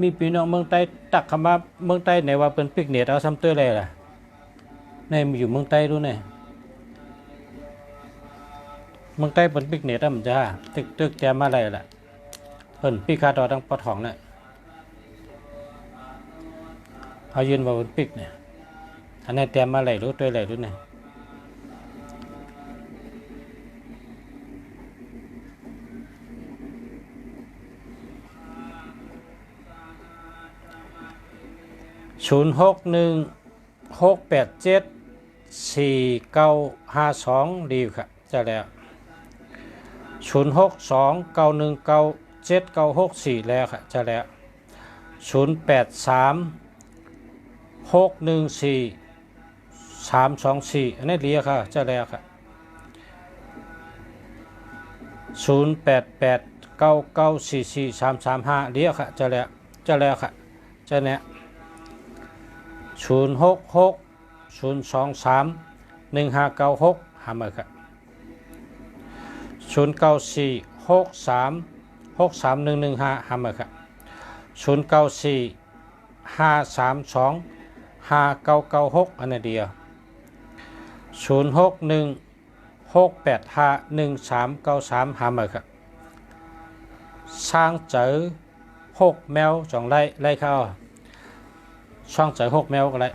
มีพี่น้องเมืองใต้ตักคำว่าเมืองใต้ไหนว่าเป็นปิกเนตเอาซ้ำเตื้อเลยล่ะในอยู่เมืองใต้รู้เนี่ยเมืองใต้เป็นปิกเนตอ่ะมันจะตึกแจมอะไรล่ะเพิ่นปีคาดอตั้งปะทองเนี่ยเขายืนว่าเป็นปิกเนี่ยอันนี้แจมอะไรรู้ตัวอะไรรู้เนี่ย061-687-4952ดีค่ะจะแล้ว 0629197964แล้วค่ะจะแล้ว083614 324อันนี้เรียกค่ะจะแล้วค่ะ0889944335เรียกค่ะจะแล้วค่ะจะเนี้ย0660231596หามาค่ะ0946363115หามาค่ะ0945325996อันนี้เดียว0616851393หามาค่ะสร้างเจอ6แมว2ไล่เข้าช่างเจอ6แมวก็ได้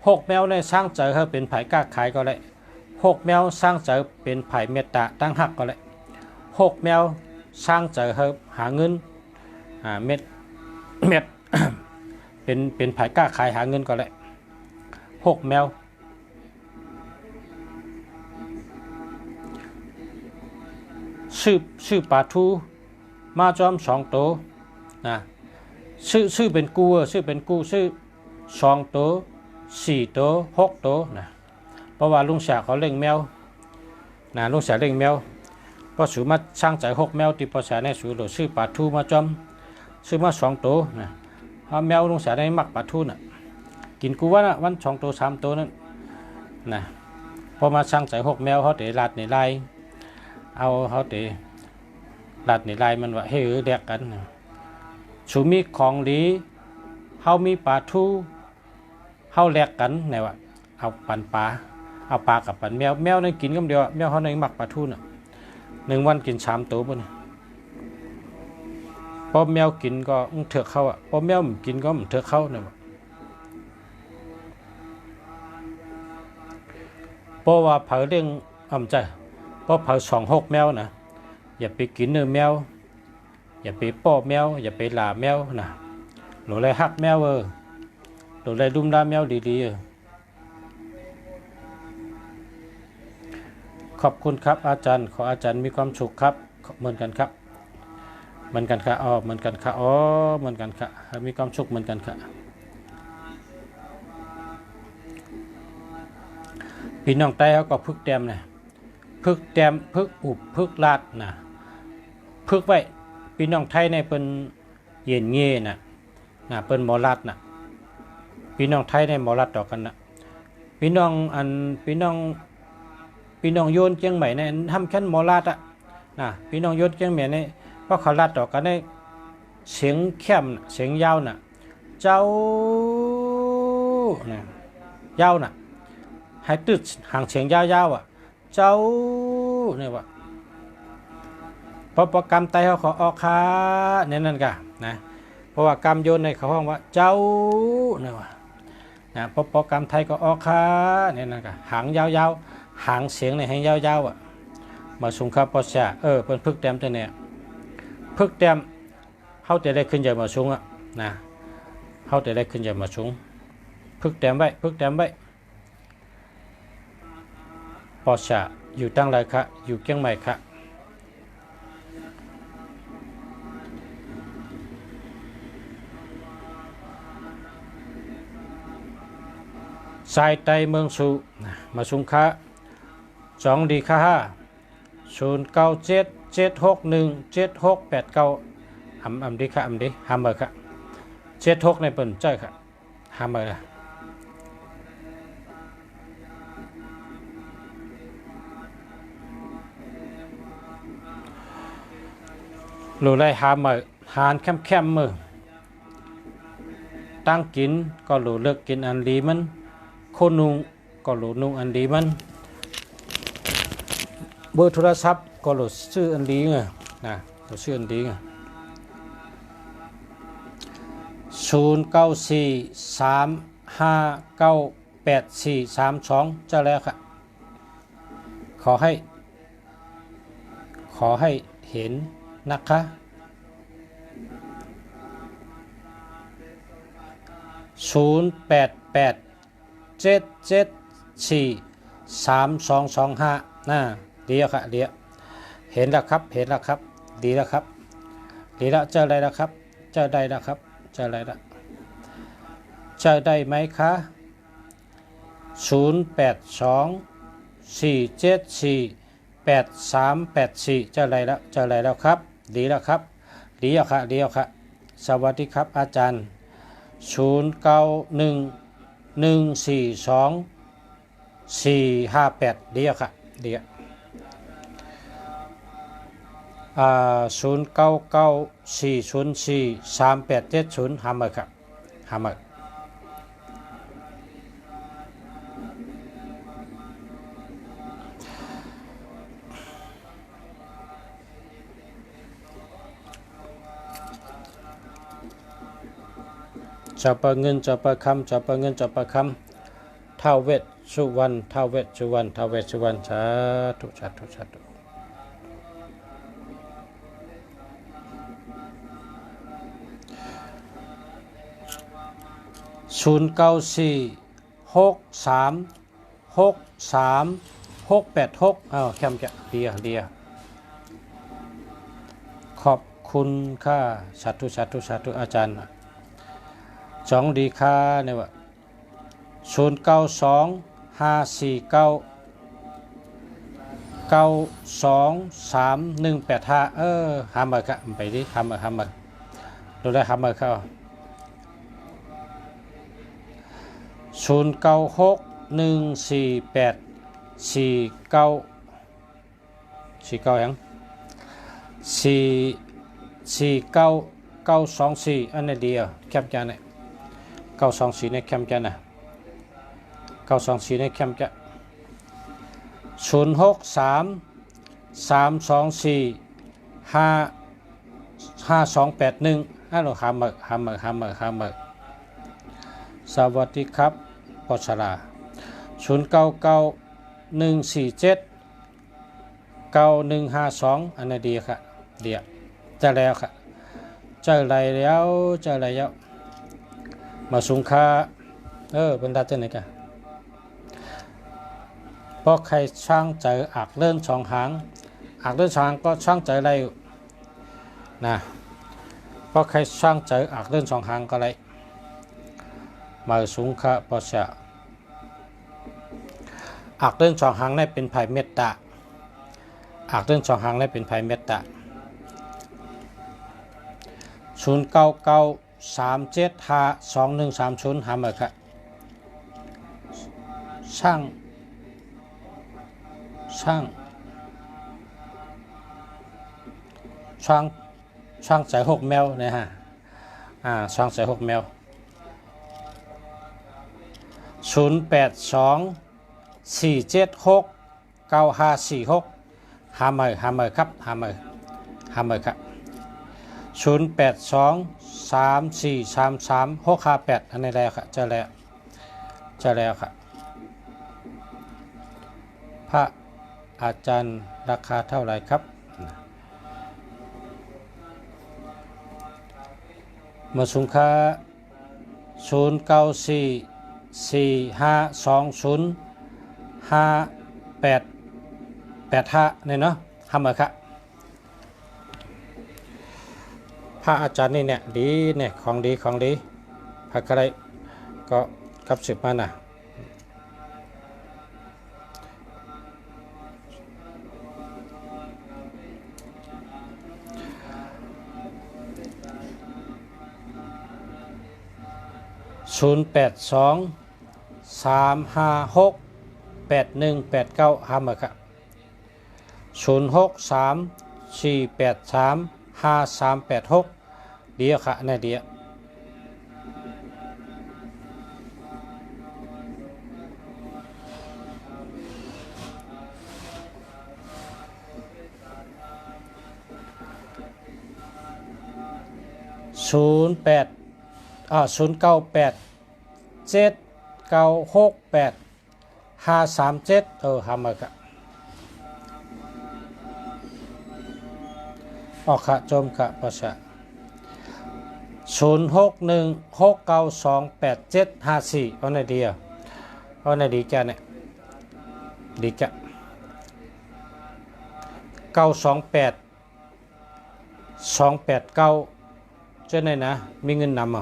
6แมวในสร้างเจอเขาเป็นไผ่กล้าขายก็ได้6แมวสร้างเจอเป็นไผ่เมตตาตั้งหักก็ได้6แมวสร้างเจอเขาหาเงินเม็ด เป็นไผ่กล้าขายหาเงินก็ได้6แมวชื่อปลาทูมาจอม2ตัวนะชื่อเป็นกู้ชื่อ2ตัว4ตัว6ตัวนะเพราะว่าลุงเสียเขาเลี้ยงแมวนะลุงเสียเลี้ยงแมวก็สูมาสร้างใจ6แมวที่พอเสียในสูโดชื่อปลาทูมาจอมซื้อมา2ตัวนะแมวลุงเสียได้มักปลาทูน่ะกินกูว่านะวัน2ตัว3ตัวนั่นนะพอมาสร้างใจ6แมวเขาเตะลาดในลายเอาเขาเตะลาดในลายมันว่าเฮ้ยแดกกันสูมีของดีเฮามีปลาทูเฮาแลกกันไหนวะเอาปันปลาเอาปลากับปันแมวนั่นกินกันเดียวแมวเขาในมักปลาทูน่ะ1วันกิน3ตัวบ่นี่พอแมวกินก็เถือกเข้าพอแมวกินก็เถือกเข้าเนี่ยวะเพราะว่าเผาเรื่องใจเพราะเผา26แมวนะอย่าไปกินเนื้อแมวอย่าไปป้อแมวอย่าไปหลาแมวนะหรืออะไรฮักแมวหรืออะไรดุมดาแมวดีๆขอบคุณครับอาจารย์ขออาจารย์มีความสุขครับเหมือนกันครับเหมือนกันค่ะเหมือนกันค่ะเหมือนกันค่ะมีความสุขเหมือนกันค่ะพี่น้องใต้เขาก็พึกแต้มนะพึกแต้มพึกอุบพึกลาดนะพึกไว้พี่น้องไทยในเป็นเย็นเงี้ยนะเป็นหมอลัดนะพี่น้องไทยในหมอลัดต่อกันนะพี่น้องโยนเชียงใหม่ในทำแค่หมอลัดนะพี่น้องโยนเชียงใหม่ในเพราะเขาลัดต่อกันในเสียงเข้มเสียงยาวนะเจ้านะยาวนะให้ตึดห่างเสียงยาวเจ้าเนี่ยวะเพราะกรรมไตเขาออกขาเนี่ยนั่นกันนะเพราะว่ากรรมโยนในเขาห้องว่าเจ้าเนี่ยวะนะเพราะกรรมไทยก็ออกขาเนี่ยนั่นกันหางยาวหางเสียงในให้ยาวมาสุงคาปอชาเป็นพึกแต้มตัวเนี่ยพึกแต้มเขาจะได้ขึ้นใหญ่มาสูงนะเขาจะได้ขึ้นใหญ่มาสูงพึกแต้มไว้ปอชาอยู่ตั้งไรคะอยู่เชียงใหม่คะสายไตเมืองสุมาสุงคะ2ดีค่ะ0977617689อำดีค่ะอำดีหามเมอร์ค่ะ76ในเปิ่นใจค่ะหามเมอร์หรือไรหามเมอร์หานแคมมือตั้งกินก็หลูเลือกกินอันดีมันโคนุงก็หลูนุงอันดีมันเบอร์โทรศัพท์ก็หลูซื้ออันดีไงนะหลูซื้ออันดีไง0943598432จะแล้วค่ะขอให้เห็นนะคะ0887743225เดี๋ยวค่ะเดี๋ยว เห็นแล้วครับเห็นแล้วครับดีแล้วครับดีแล้วเจออะไรแล้วครับเจอได้แล้วครับเจออะไรแล้วเจอได้ไหมคะ0824748384เจออะไรแล้วเจออะไรแล้วครับดีแล้วครับดีแล้วครับดีแล้วครับสวัสดีครับอาจารย์091142 458ดีแล้วครับดีอ่ะ0994043870หามาครับหามาจะเปิดเงินจะเปิดคำจะเปิดเงินจะเปิดคำท้าวเวสสุวรรณท้าวเวสสุวรรณท้าวเวสสุวรรณสาธุสาธุสาธุ0946363686แคมจะเดียเดียขอบคุณค่ะสาธุสาธุสาธุอาจารย์สองดีค่ะเนี่ยว่า0925492385หามาครับไปดิหามาดูได้หามาเข้า09614849ยัง44924อันนี้เดียวแคปจานเนี่ย924ในแคมจานนะ924ในแคมจะ0633245281เราหามาสวัสดีครับปชรา0991479152อันนี้ดีค่ะเดียวจะแล้วค่ะเจออะไรแล้วเจออะไรแล้วมาสุงคาบรรดาเจ้าไหนกันเพราะใครช่างเจออักเลื่อนช่องหางอักเลื่อนช่องหางก็ช่างเจออะไรนะเพราะใครช่างเจออักเลื่อนช่องหางก็อะไรมาสุงคาปชะอักเลื่อนช่องหางนี่เป็นไผ่เมตตาอักเลื่อนช่องหางนี่เป็นไผ่เมตตา0993752130หามาครับช่างใจหกแมวนะฮะช่างใจหกแมว0824769546หามาครับหามาครับ0823433658อันนี้แล้วครับเจอแล้วครับพระอาจารย์ราคาเท่าไหร่ครับมาสุงค่า0944520588เนี่ยเนาะทำมาครับพระอาจารย์นี่เนี่ยดีเนี่ยของดีพระอะไรก็กับสืบมานะ0823568189ห้ามาครับ0634835386เดียวค่ะในเดียว0987968537ห้ามาครับออกค่ะจมค่ะภาษา0616928754เอาในเดียวเอาในดีจ้ะเนี่ยดีจ้ะ 928 289เจ้าไหนนะมีเงินนำ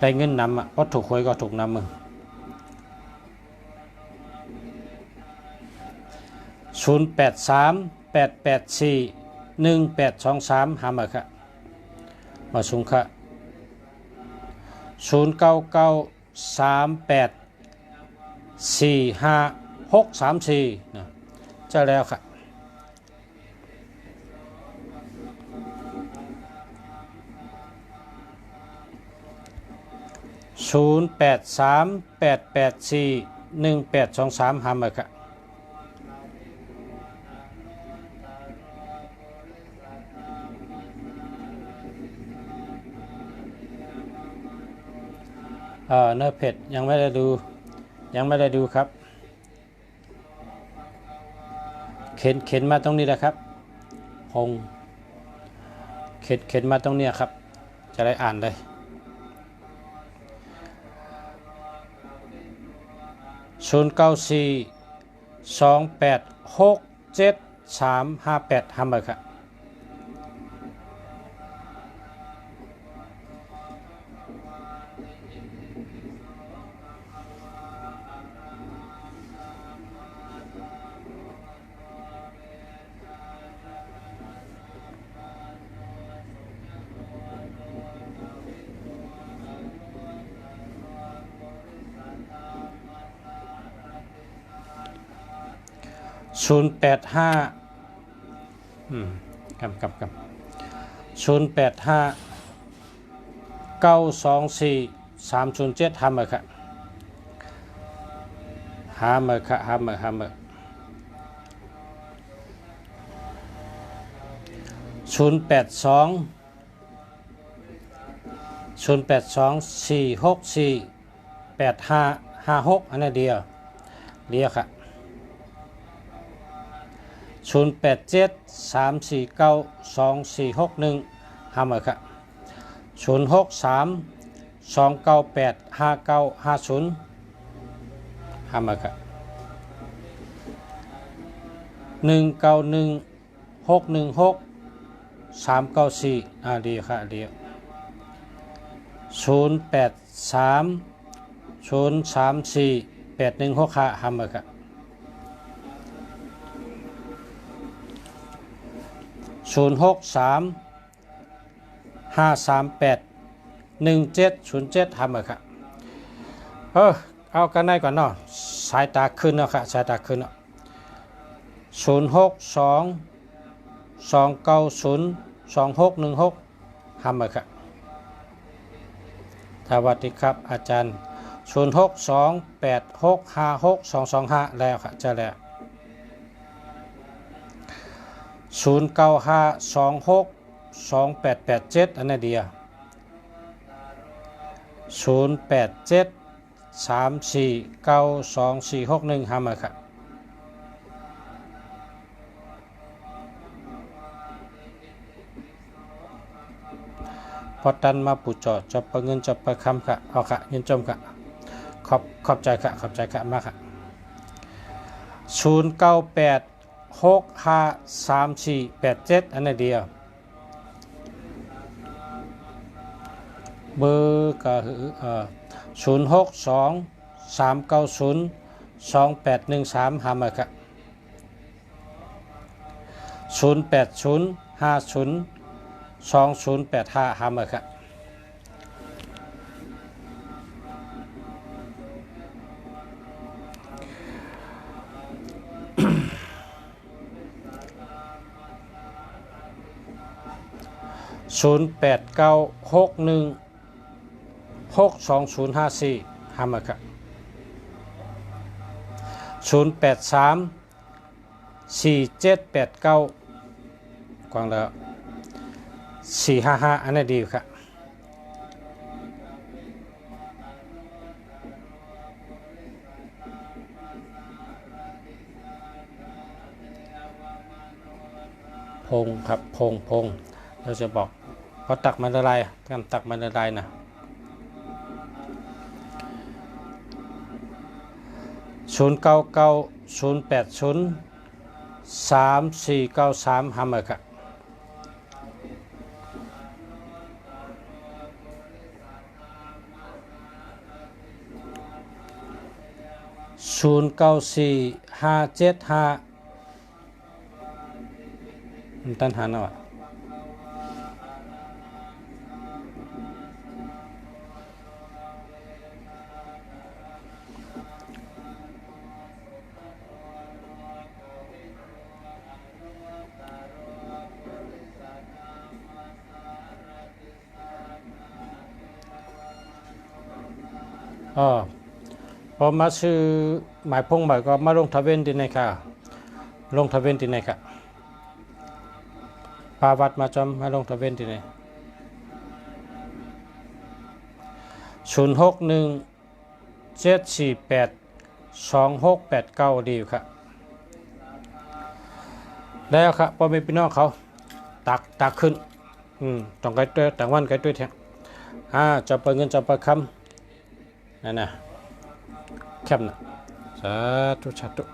ได้เงินนำเพราะถูกหวยก็ถูกนำ0838841823หามาค่ะมาสุงค่ะ0993845634นะจะแล้วค่ะ0838841823หามาค่ะเนื้อเผ็ดยังไม่ได้ดูครับเข็นมาตรงนี้นะครับพงเข็นมาตรงนี้ครับจะได้อ่านได้0942867358ฮัมเบอร์ครับ085ครับ085924307ฮัมเมอร์ครับฮัมเมอร์082 4648556อันนี้เดียวครับ0873492461ฮัมเมอร์ครับ063 298 5950ฮัมเมอร์ครับ191 616 394ดีค่ะเดียว0830348165ฮัมเมอร์ครับ063 538 1707ฮัมเมอร์ครับเอากันได้ก่อนเนาะสายตาขึ้นเนาะครับสายตาขึ้นเนาะ062 290 2616ฮัมเมอร์ครับสวัสดีครับอาจารย์062 8656225แล้วครับจะแล้ว0952628887อันนี้เดียว0873492461ฮัมเมอร์ครับพอตันมาปูจอจับเงินจับประคำค่ะเอาค่ะยินจมค่ะขอบใจค่ะมากค่ะ098653487อันนี้เดียวเบอร์ก็062 390 2813ฮัมเมอร์ครับ080 50 2085ฮัมเมอร์ครับ08961 62054ฮัมเมอร์ครับ083 4789กวางแล้ว455อันนี้ดีครับพงครับพงเราจะบอกพอตักมันละลายการตักมันละลายนะ099 080 3493หาเมค่ะ094575ตันหาหน่อยพอมาซื้อหมายพงหมายก็มาลงทะเบียนที่ไหนค่ะลงทะเบียนที่ไหนค่ะพาวัดมาจำมาลงทะเบียนที่ไหน0617482689ดีค่ะแล้วครับพอมีพี่น้องเขาตักขึ้นต้องไกลตัวต่างวันไกลตัวแท้จะไปเงินจะไปคำนั่นนะแคบนะสาธุ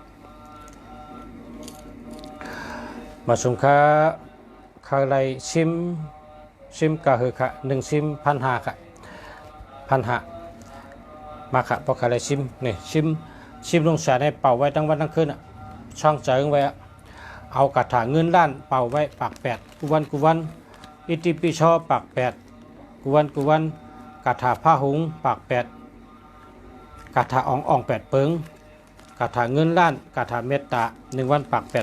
มาสงค่าอะไรซิมกะคือค่ะ1ซิม1,500ค่ะ1,500มาค่ะพออะไรซิมนี่ซิมลงสารให้เป่าไว้ทั้งวันทั้งคืนช่องเจิงไว้เอากระถางเงินล้านเป่าไว้ปาก8กุวันอิติปิโสปาก8กุวันกระถาผ้าหุงปาก8กระถาอ่อง8เปิงกระถาเงินล้านกระถาเมตตา1วันปาก8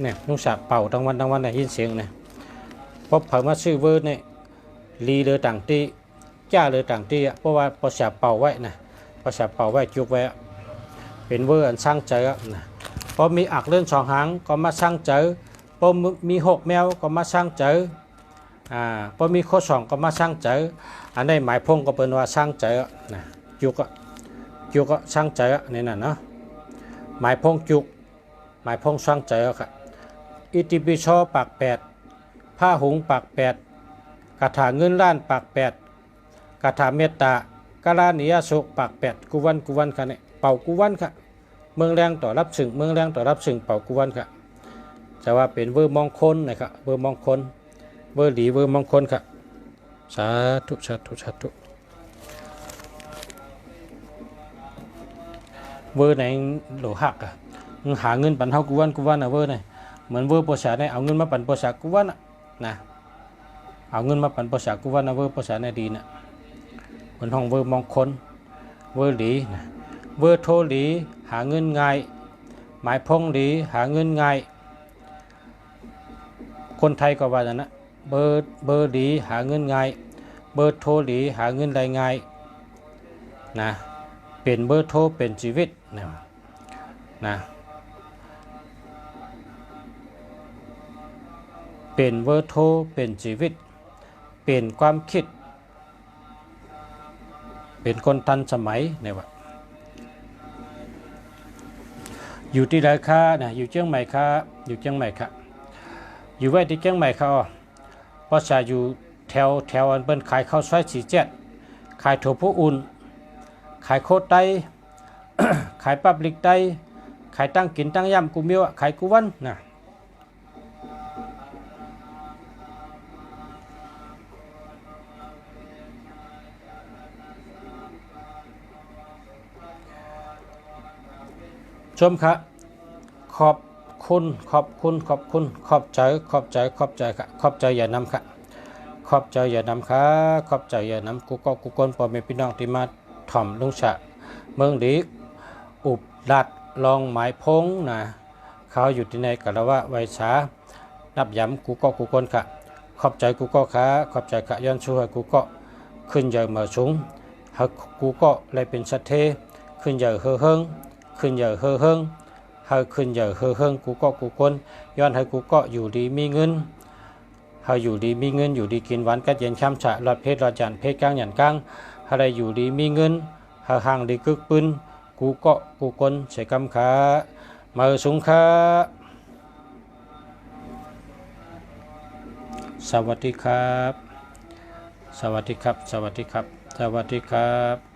เนี่ยนุ่งสาเป่าทั้งวันได้ยินเสียงเนี่ยพบเผยมาซื้อเวอร์เนี่ยลีเลยต่างตีจ้าเลยต่างตีเพราะว่าภาษาเป่าไว้นะภาษาเป่าไว้จุกไว้เป็นเวอร์อันสร้างเจอนะพอมีอักเลื่อนสองหางก็มาสร้างเจอพอมี6แมวก็มาสร้างเจอพอมีโคสองก็มาสร้างเจออันนี้หมายพงก็เป็นว่าสร้างเจอนะจุกก็สร้างเจอนี่น่ะเนาะหมายพงจุกหมายพงสร้างเจอค่ะอิติปิโสปาก8ผ้าหุงปาก8กระถาเงินล้านปาก8กระถาเมตตากาลานิยสุปาก8กุวันค่ะเนี่ยเป่ากุวันค่ะเมืองแรงต่อรับสึงเป่ากุวันค่ะจะว่าเป็นเวอร์มงคลนะครับเวอร์มงคลเวอร์หลีเวอร์มงคลค่ะสาธุเวอร์ไหนโหลหักหาเงินปันเท่ากุวันเวอร์ไหนเหมือนเวอร์ภาษาเนี่ยเอาเงินมาปันภาษากุวันนะเอาเงินมาปันภาษากุวันเวอร์ภาษาเนี่ยดีนะเหมือนห้องเวอร์มงคลเวอร์หลีนะเวอร์โทหลีหาเงินง่ายหมายพงหลีหาเงินง่ายคนไทยก็ว่านะเบอร์หลีหาเงินง่ายเบอร์โทหลีหาเงินได้ง่ายนะเป็นเบอร์โทรเป็นชีวิตนะเป็นเบอร์โทรเป็นชีวิตเป็นความคิดเป็นคนทันสมัยเนี่ยว่าอยู่ที่ไหนคะนะอยู่เชียงใหม่ค่ะอยู่ไว้ที่เชียงใหม่ค่ะเพราะจะอยู่แถวอันเปิ้นขายข้าวซอย47ขายถั่วผู้อุ่นขายโคตรไต ขายปับลิกไตขายตั้งกินตั้งย่ำกูเมียวขายกูวันนะชมค่ะขอบใจค่ะขอบใจอย่านำค่ะขอบใจอย่านำค่ะขอบใจอย่านำกูคนพ่อแม่พี่น้องที่มาถ่อมลุงฉะเมืองดีอุบดัดลองหมายพงนะเขาอยู่ที่ในกะละวะไวช้านับย้ำกูคนค่ะขอบใจกูค่ะขอบใจค่ะย้อนช่วยกูขึ้นใหญ่มาสูงหากกูเลยเป็นสัตเทขึ้นใหญ่เฮิงให้ขึ้นใหญ่เฮิงกูคนย้อนให้กูอยู่ดีมีเงินให้อยู่ดีมีเงินอยู่ดีกินหวานกัดเย็นช้ำฉะหลอดเพชรหลอดจันเพชรกลางหยันกลางอะไรอยู่ดีมีเงินให้ห่างดีกึกปืนกูคนใส่กำขามาสูงขาสวัสดีครับ